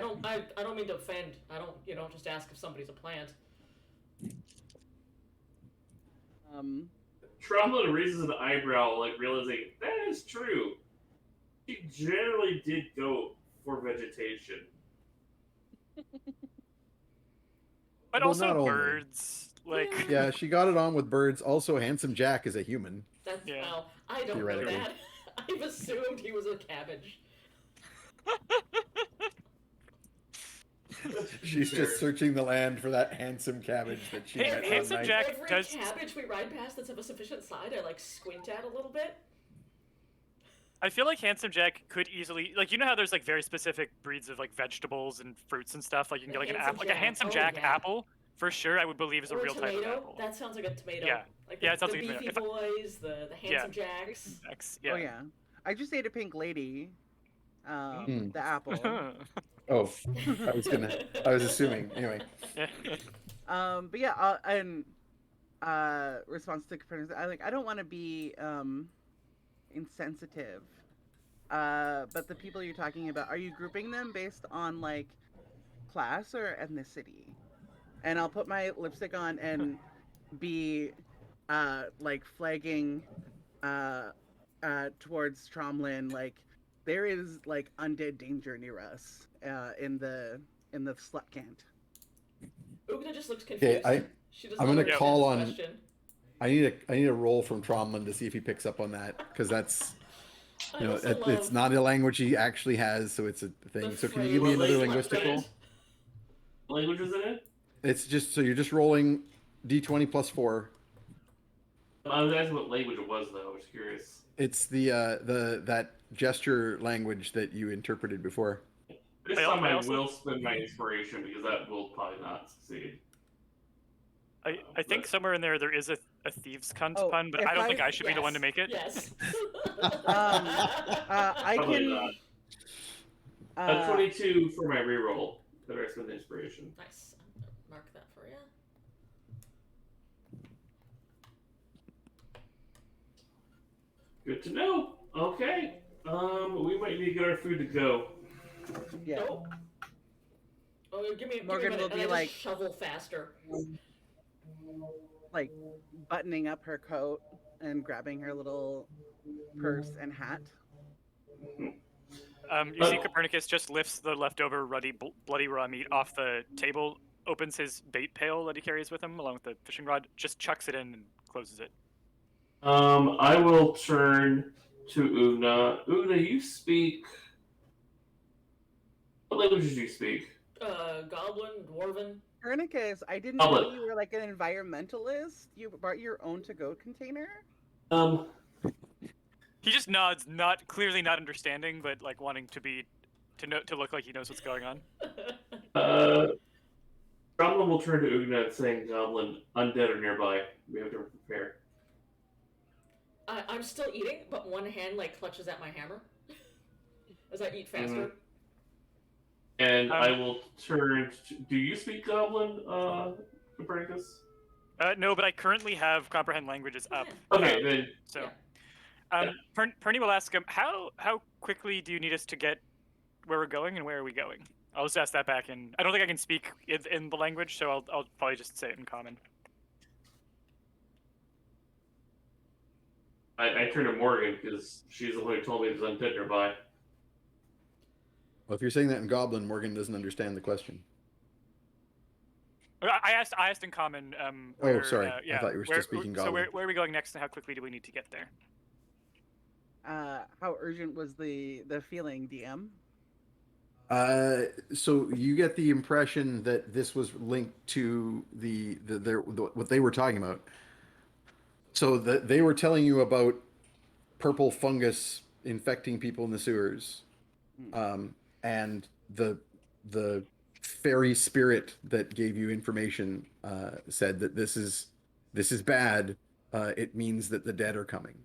don't mean to offend. I don't just ask if somebody's a plant. Tromlin raises an eyebrow, like realizing that is true. She generally did go for vegetation. But Well, also not only. birds. Like, Yeah, she got it on with birds. Also, Handsome Jack is a human. That's Yeah. well, I don't know Theoretically. that. I've assumed he was a cabbage. She's just searching the land for that handsome cabbage that she Hey, met one Handsome night. Jack Every does- cabbage we ride past that's of a sufficient side, I like squint at a little bit. I feel like Handsome Jack could easily, like, you know how there's like very specific breeds of like vegetables and fruits and stuff. Like you can get like an Handsome apple, like a Jack. Handsome Oh, Jack yeah. apple for sure. I would believe is a Or real type of tomato. apple. That sounds like a tomato. Yeah. Like Yeah, the, it sounds the like a tomato. beefy boys, the handsome jacks. Yeah. Oh yeah. I just ate a pink lady. Mm. The apple. Oh, I was assuming. Anyway. But yeah, and response to Copernicus, I don't want to be insensitive. But the people you're talking about, are you grouping them based on like class or ethnicity? And I'll put my lipstick on and be like flagging towards Tromlin, like there is like undead danger near us in the slut cant. Ugna just looks confused. Okay, She doesn't I'm gonna understand call this on- question. I need a roll from Tromlin to see if he picks up on that, because that's, I you know, also it's love not a language he actually has, so it's a thing. the So can you give me phrase another What linguistic roll? What language is it in? It's just, so you're just rolling d20 plus 4. I was asking what language it was, though. I was curious. It's the that gesture language that you interpreted before. This I time I also- will spend my inspiration because that will probably not succeed. I think somewhere in there is a thieves' cunt Oh, pun, but if I don't I- think I should be the one to Yes, make it. Yes. I Probably can. not. 22 for my reroll. The rest of the inspiration. Nice. I'm gonna mark that for you. Good to know. Okay. We might need to get our food to go. Yeah. Nope. Oh, give me Morgan a minute, will be and I like- just shovel faster. Like buttoning up her coat and grabbing her little purse and hat. You see Copernicus just lifts the leftover ruddy, bloody raw meat off the table, opens his bait pail that he carries with him, along with the fishing rod, just chucks it in and closes it. I will turn to Ugna. Ugna, you speak. What languages do you speak? Goblin, Dwarven. Copernicus, I didn't Public. know you were like an environmentalist. You brought your own to-go container. He just nods, clearly not understanding, but like wanting to look like he knows what's going on. Goblin will turn to Ugna and saying, "Goblin, undead are nearby. We have to prepare." I'm still eating, but one hand like clutches at my hammer as I eat faster. And I will turn. Do you speak Goblin, Copernicus? No, but I currently have comprehend languages up. Okay, then. So, Yeah. Perny will ask him, how quickly do you need us to get where we're going, and where are we going? I'll just ask that back in. I don't think I can speak in the language, so I'll probably just say it in common. I turn to Morgan because she's the one who told me there's undead nearby. Well, if you're saying that in Goblin, Morgan doesn't understand the question. I asked in common. Oh, sorry. Yeah, I thought you were still speaking So Goblin. where are we going next, and how quickly do we need to get there? How urgent was the feeling, DM? So you get the impression that this was linked to the what they were talking about. So they were telling you about purple fungus infecting people in the sewers, and the fairy spirit that gave you information said that this is bad. It means that the dead are coming,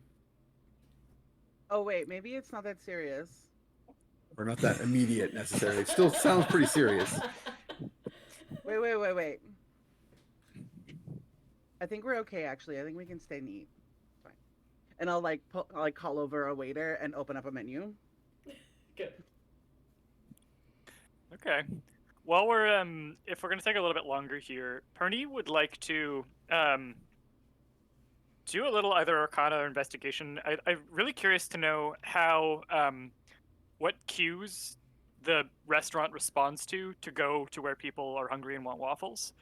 Oh wait, maybe it's not that serious. or not that immediate necessarily. It still sounds pretty serious. Wait. I think we're okay actually. I think we can stay neat. Fine. And I'll I'll call over a waiter and open up a menu. Good. Okay. While we're if we're gonna take a little bit longer here, Perny would like to do a little either Arcana or investigation. I'm really curious to know how what cues the restaurant responds to go to where people are hungry and want waffles.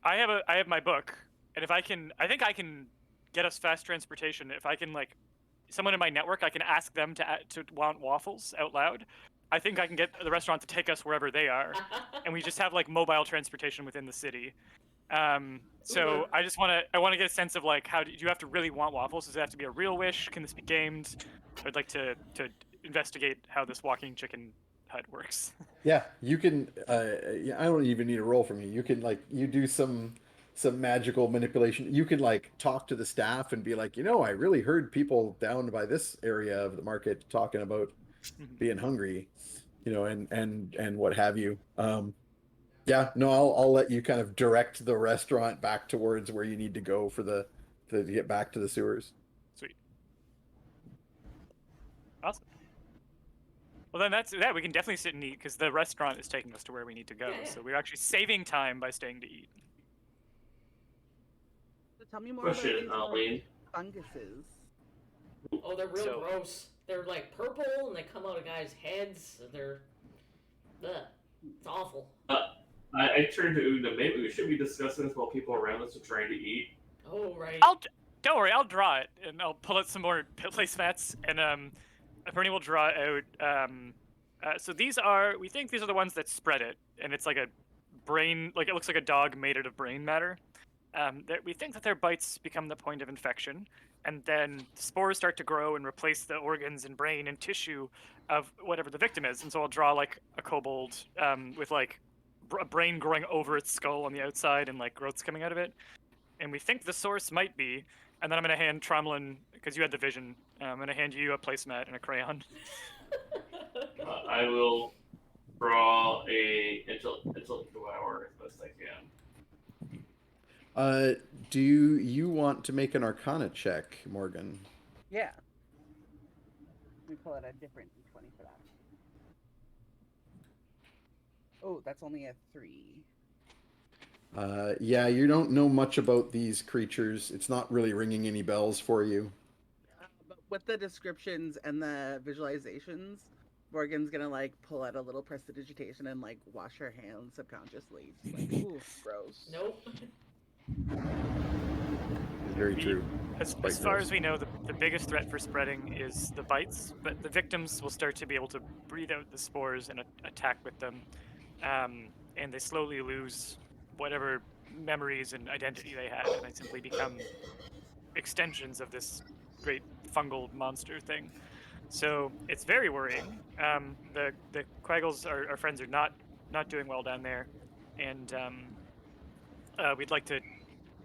I have my book, and if I think I can get us fast transportation. If I can like someone in my network, I can ask them to want waffles out loud. I think I can get the restaurant to take us wherever they are, and we just have like mobile transportation within the city. So I just want to get a sense of like do you have to really want waffles? Does it have to be a real wish? Can this be gamed? I'd like to investigate how this walking chicken hut works. Yeah, you can. Yeah, I don't even need a roll from you. You can you do some magical manipulation. You can like talk to the staff and be like, I really heard people down by this area of the market talking about being hungry, and what have you. Yeah, no, I'll let you kind of direct the restaurant back towards where you need to go to get back to the sewers. Sweet. Awesome. Well, then that's that. We can definitely sit and eat because the restaurant is taking us to where we need to go. Yeah. So we're actually saving time by staying to eat. So tell me more Question, about these Aline. funguses. Oh, they're real gross. They're like purple and they come out of guys' heads. They're, ugh, it's awful. I turned to Una. Maybe we should be discussing this while people around us are trying to eat. Oh right. Don't worry, I'll draw it and I'll pull out some more placemats and Bernie will draw out. So we think these are the ones that spread it, and it's like a brain, like it looks like a dog made out of brain matter. We think that their bites become the point of infection, and then spores start to grow and replace the organs and brain and tissue of whatever the victim is. And so I'll draw like a kobold with like a brain growing over its skull on the outside and like growths coming out of it. And we think the source might be, and then I'm going to hand Tromlin, because you had the vision, I'm going to hand you a placemat and a crayon. I will draw a intellect devour as best I can. Do you want to make an Arcana check, Morgan? Yeah. Let me pull out a different d20 for that. Oh, that's only a 3. Yeah, you don't know much about these creatures. It's not really ringing any bells for you. But with the descriptions and the visualizations, Morgan's gonna like pull out a little prestidigitation and like wash her hands subconsciously. Just like, ooh, gross. Nope. It's very true. As far as we know, the biggest threat for spreading is the bites, but the victims will start to be able to breathe out the spores and attack with them. And they slowly lose whatever memories and identity they had, and they simply become extensions of this great fungal monster thing. So it's very worrying. The Quaggles, our friends, are not doing well down there, and we'd like to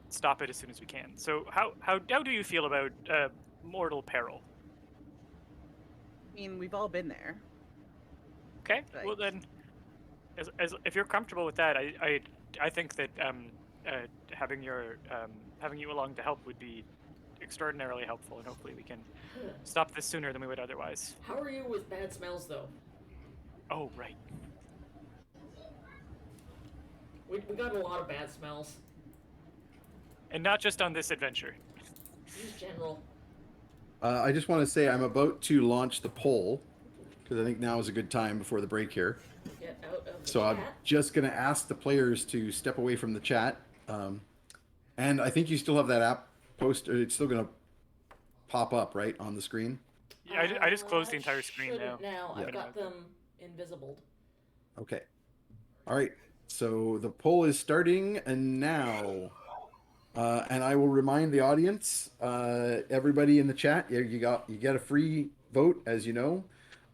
stop it as soon as we can. So how do you feel about mortal peril? I mean, we've all been there. Okay, Right. well then, as if you're comfortable with that, I think that having you along to help would be extraordinarily helpful, and hopefully we can stop this sooner than we would otherwise. How are you with bad smells though? Oh right. We got a lot of bad smells. And not just on this adventure. In general. I just want to say I'm about to launch the poll because I think now is a good time before the break here. Get out of the So I'm chat. just going to ask the players to step away from the chat. And I think you still have that app post. It's still going to pop up, right, on the screen? Yeah, I just closed the entire screen shouldn't now. I've Yeah. got them invisibled. Okay. All right. So the poll is starting now. And I will remind the audience, everybody in the chat, you get a free vote, as you know.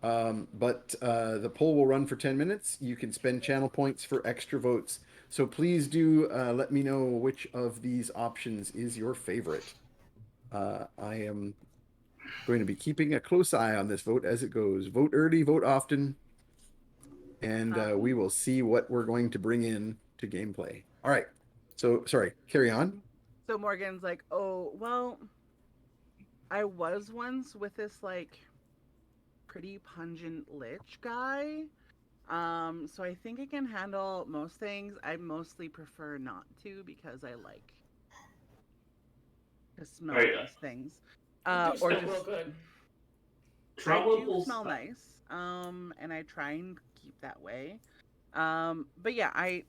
But the poll will run for 10 minutes. You can spend channel points for extra votes. So please do let me know which of these options is your favorite. I am going to be keeping a close eye on this vote as it goes. Vote early, vote often, and we will see what we're going to bring in to gameplay. All right. So, sorry, carry on. So Morgan's like, oh, well, I was once with this, like, pretty pungent lich guy. So I think I can handle most things. I mostly prefer not to because I like to smell Right. those things. You Or do smell just, real good. I Trouble do pulls smell nice. And I try and keep that way. But yeah,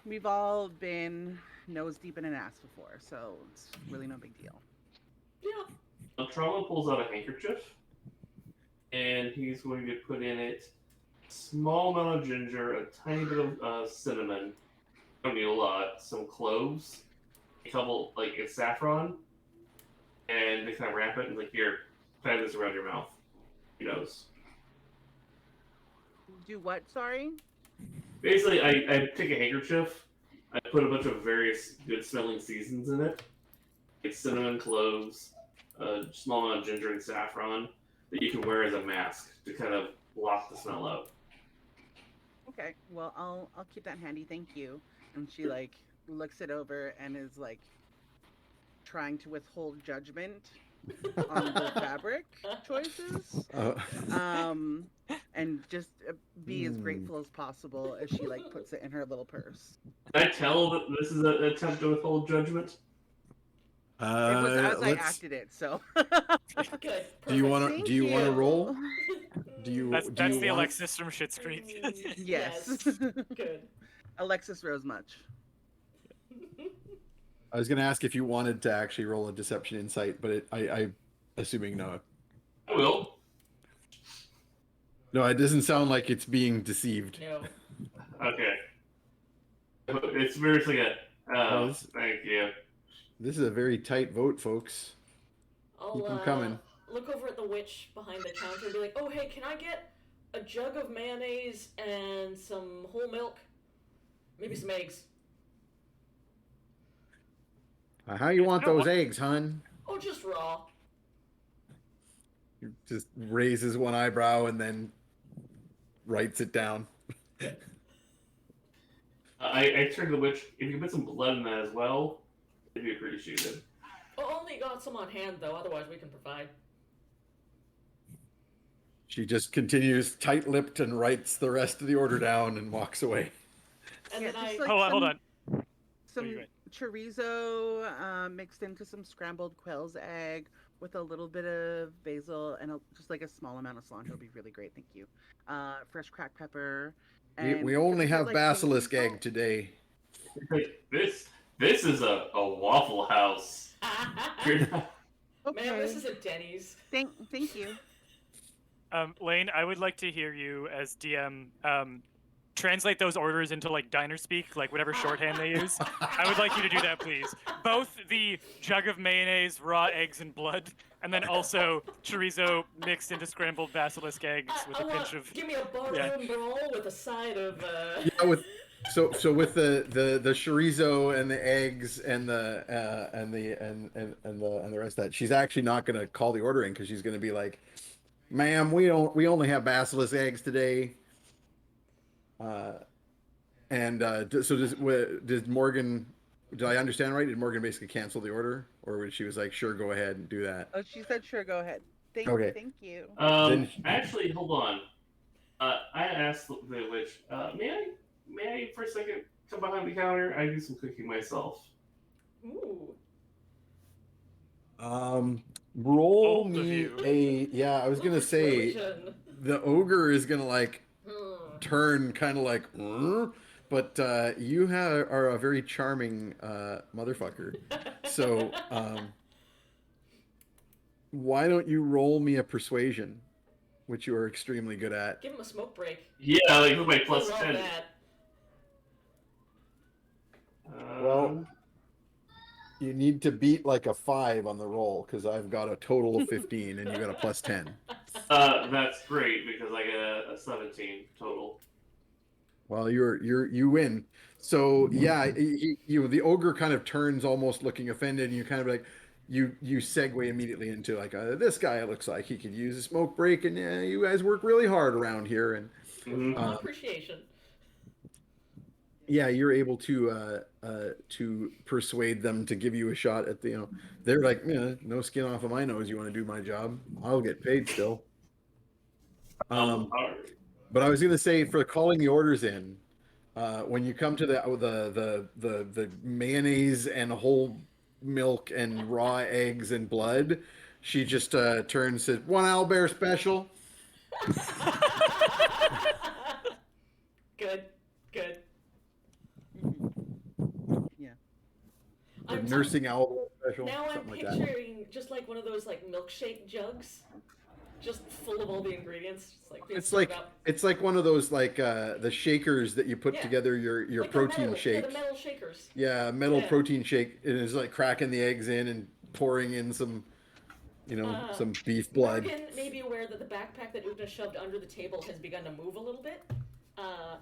we've all been nose deep in an ass before, so it's really no big deal. Yeah. Trauma pulls out a handkerchief, and he's going to put in it a small amount of ginger, a tiny bit of cinnamon, don't need a lot, some cloves, a couple, like, it's saffron, and they kind of wrap it and like, here, tie this around your mouth. He knows. Do what? Sorry. Basically, I take a handkerchief, I put a bunch of various good-smelling seasons in it, like cinnamon, cloves, a small amount of ginger and saffron that you can wear as a mask to kind of block the smell out. Okay. Well, I'll keep that handy. Thank you. And she like looks it over and is like trying to withhold judgment on the fabric choices. And just be as grateful as possible as she like puts it in her little purse. Can I tell that this is an attempt to withhold judgment? It was as I acted it, so. Good. Do you want to? Thank Do you want to you. roll? Do you? That's do you the want- Alexis from Schitt's Creek. Yes. Good. Alexis Rosemuch. I was going to ask if you wanted to actually roll a deception insight, but I assuming no. I will. No, it doesn't sound like it's being deceived. No. Okay. It's very good. Oh, Yes. thank you. This is a very tight vote, folks. I'll Keep 'em coming. look over at the witch behind the counter and be like, "Oh, hey, can I get a jug of mayonnaise and some whole milk? Maybe some eggs." How you want You know those what? eggs, hun? Oh, just raw. He just raises one eyebrow and then writes it down. I turn to the witch. If you can put some blood in that as well, it'd be appreciated. Oh, only got some on hand though. Otherwise, we can provide. She just continues tight-lipped and writes the rest of the order down and walks away. And Yeah, then I. just like Hold on. some you right. chorizo mixed into some scrambled quail's egg with a little bit of basil and just like a small amount of cilantro would be really great. Thank you. Fresh cracked pepper. And We only could you put, have like, basilisk basil? egg today. This is a Waffle House. You're not- Okay. Man, this is a Denny's. Thank you. Lane, I would like to hear you as DM translate those orders into like diner speak, like whatever shorthand they use. I would like you to do that, please. Both the jug of mayonnaise, raw eggs, and blood, and then also chorizo mixed into scrambled basilisk eggs with a pinch of. Give me a barroom Yeah. brawl with a side of. Yeah, with so with the chorizo and the eggs and the rest of that, she's actually not going to call the order in because she's going to be like, "Ma'am, we only have basilisk eggs today." So did Morgan? Did I understand right? Did Morgan basically cancel the order, or she was like, "Sure, go ahead and do that"? Oh, she said, "Sure, go ahead." Thank you. Actually, hold on. I asked the witch, may I for a second come behind the counter? I do some cooking myself. Ooh. Roll Bold of me you. I was gonna say Persuasion. the ogre is gonna like Hmm. turn kind of like, but you are a very charming motherfucker. So why don't you roll me a persuasion, which you are extremely good at. Give him a smoke break. Yeah, like with my plus Love 10. that. Well, you need to beat like a 5 on the roll because I've got a total of 15 and you got a plus 10. That's great because I get a 17 total. Well, you win. So yeah, the ogre kind of turns almost looking offended, and you kind of like you segue immediately into like this guy looks like he could use a smoke break, and yeah, you guys work really hard around here, and Full appreciation. yeah, you're able to persuade them to give you a shot at the they're like, yeah, no skin off of my nose. You want to do my job? I'll get paid still. But I was going to say for calling the orders in, when you come to the mayonnaise and whole milk and raw eggs and blood, she just turns and says, "1 owlbear special." Good. The I'm nursing owlbear special, Now I'm something like that. picturing just like one of those like milkshake jugs, just full of all the ingredients. Just like being It's stirred like up. it's like one of those like the shakers that you put Yeah. together your Like protein the metal, shake. Yeah, the metal shakers. Yeah, metal Yeah. protein shake. It is like cracking the eggs in and pouring in some, some beef blood. Morgan may be aware that the backpack that Ugna shoved under the table has begun to move a little bit.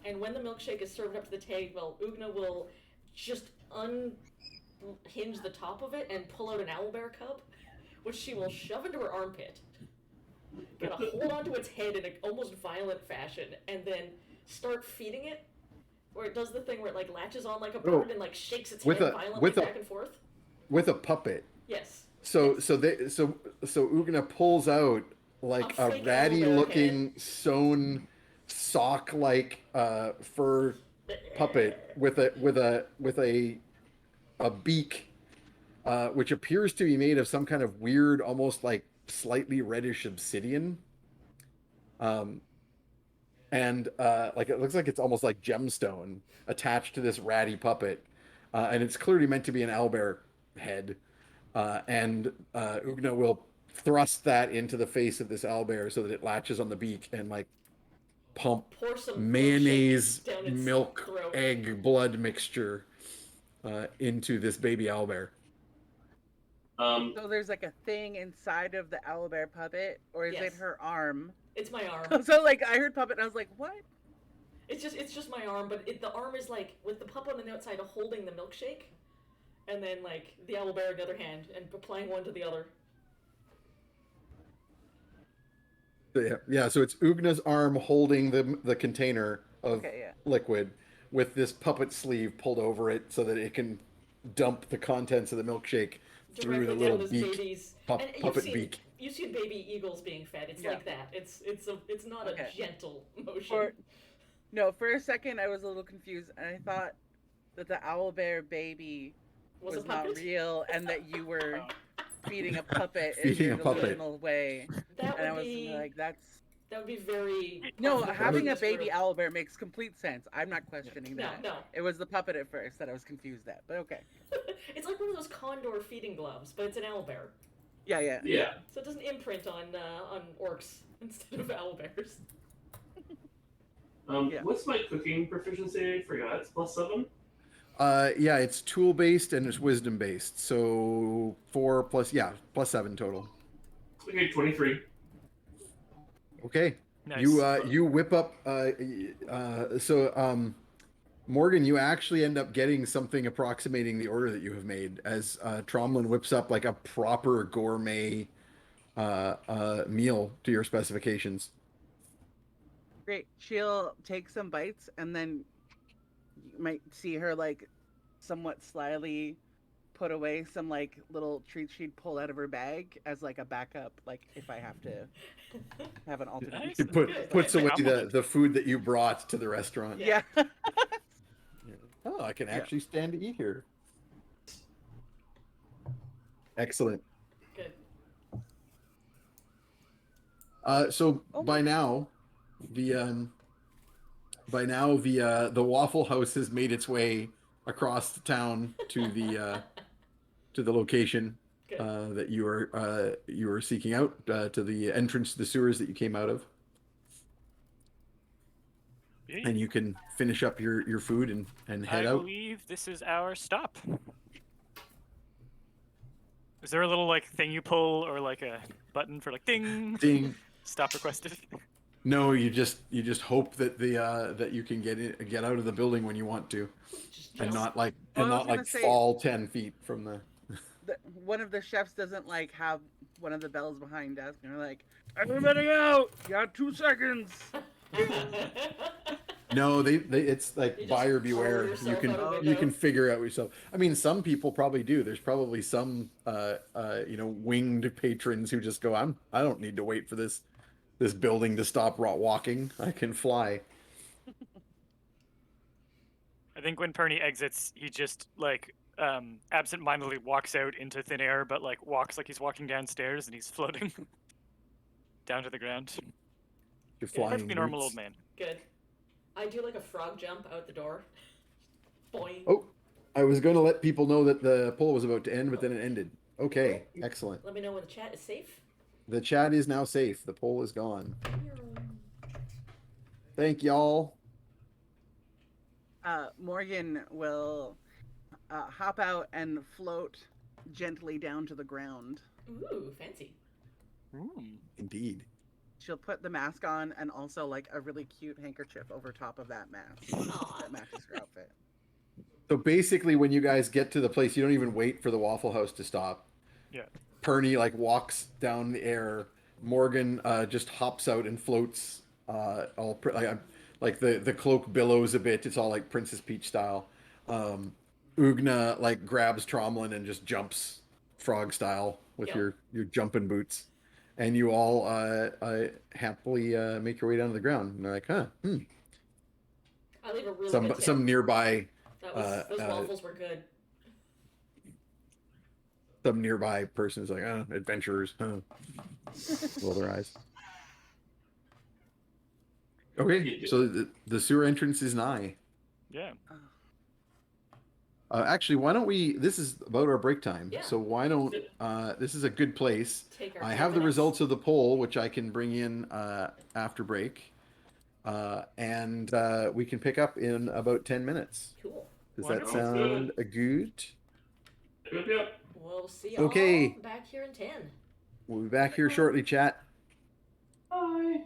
And when the milkshake is served up to the table, Ugna will just unhinge the top of it and pull out an owlbear cub, which she will shove into her armpit. Gonna hold onto its head in an almost violent fashion, and then start feeding it. Where it does the thing where it like latches on like a bird and like shakes its head violently back and forth. With a puppet. Yes. So Ugna pulls out like a fake ratty owlbear looking sewn sock like fur puppet with a beak, which appears to be made of some kind of weird, almost like slightly reddish obsidian. And like it looks like it's almost like gemstone attached to this ratty puppet, and it's clearly meant to be an owlbear head. And Ugna will thrust that into the face of this owlbear so that it latches on the beak and like pump Pour some mayonnaise, milkshake down its milk, throat. egg, blood mixture into this baby owlbear. So there's like a thing inside of the owlbear puppet, or is Yes. it her arm? It's my arm. So like I heard puppet and I was like, what? It's just my arm, but the arm is like with the puppet on the outside holding the milkshake, and then like the owlbear on the other hand, and applying one to the other. Yeah. So it's Ugna's arm holding the container of liquid with this puppet sleeve pulled over it so that it can dump the contents of the milkshake through the little beak, puppet beak. You've seen baby eagles being fed. It's like that. It's not a gentle motion. For a second I was a little confused and I thought that the owlbear baby was not real and that you were feeding a puppet in your delusional way. I was like, that would be very... No, having a baby owlbear makes complete sense. I'm not questioning that. No. It was the puppet at first that I was confused at, but okay. It's like one of those condor feeding gloves, but it's an owlbear. Yeah. So it doesn't imprint on orcs instead of owlbears. What's my cooking proficiency? I forgot. It's +7? Yeah, it's tool based and it's wisdom based. So +7 total. Okay, 23. Okay. Nice. You whip up Morgan, you actually end up getting something approximating the order that you have made as Tromlin whips up like a proper gourmet meal to your specifications. Great. She'll take some bites and then you might see her like somewhat slyly put away some like little treats she'd pull out of her bag as like a backup, like if I have to have an alternate. Nice. It puts away the food that you brought to the restaurant. Yeah. Oh, I can actually stand to eat here. Excellent. Good. So by now the Waffle House has made its way across the town to the location that you are seeking out, to the entrance to the sewers that you came out of. And you can finish up your food and head out. I believe this is our stop. Is there a little like thing you pull or like a button for like ding? Ding. Stop requested. No, you just hope that that you can get out of the building when you want to, and not fall 10 feet from the. One of the chefs doesn't like have one of the bells behind us, and they're like, "Everybody out! You got 2 seconds." No, it's like buyer beware. You can figure out yourself. I mean, some people probably do. There's probably some winged patrons who just go, I don't need to wait for this building to stop walking. I can fly. I think when Perny exits, he just like absent-mindedly walks out into thin air, but like walks like he's walking downstairs and he's floating down to the ground. You're flying. Perfectly normal old man. Good. I do like a frog jump out the door. Boing. Oh, I was going to let people know that the poll was about to end, but then it ended. Okay, excellent. Let me know when the chat is safe. The chat is now safe. The poll is gone. Thank y'all. Morgan will hop out and float gently down to the ground. Ooh, fancy. Indeed. She'll put the mask on and also like a really cute handkerchief over top of that mask Aw. that matches her outfit. So basically, when you guys get to the place, you don't even wait for the Waffle House to stop. Yeah. Perny like walks down the air. Morgan just hops out and floats. Like the cloak billows a bit. It's all like Princess Peach style. Ugna like grabs Tromlin and just jumps frog style with Yep. your jumping boots, and you all happily make your way down to the ground. And they're like, huh, I leave a really good tip. some nearby That was, those waffles were good. some nearby person is like, adventurers, huh? Roll their eyes. Okay, so the sewer entrance is nigh. Yeah. Actually, why don't we? This is about our break time, Yeah. so why don't? This is a good place. Take our I 10 have the minutes. results of the poll, which I can bring in after break, and we can pick up in about 10 minutes. Cool. Does Wonderful. that sound good? Yep. We'll see y'all Okay. back here in 10. We'll be back here shortly, chat. Bye.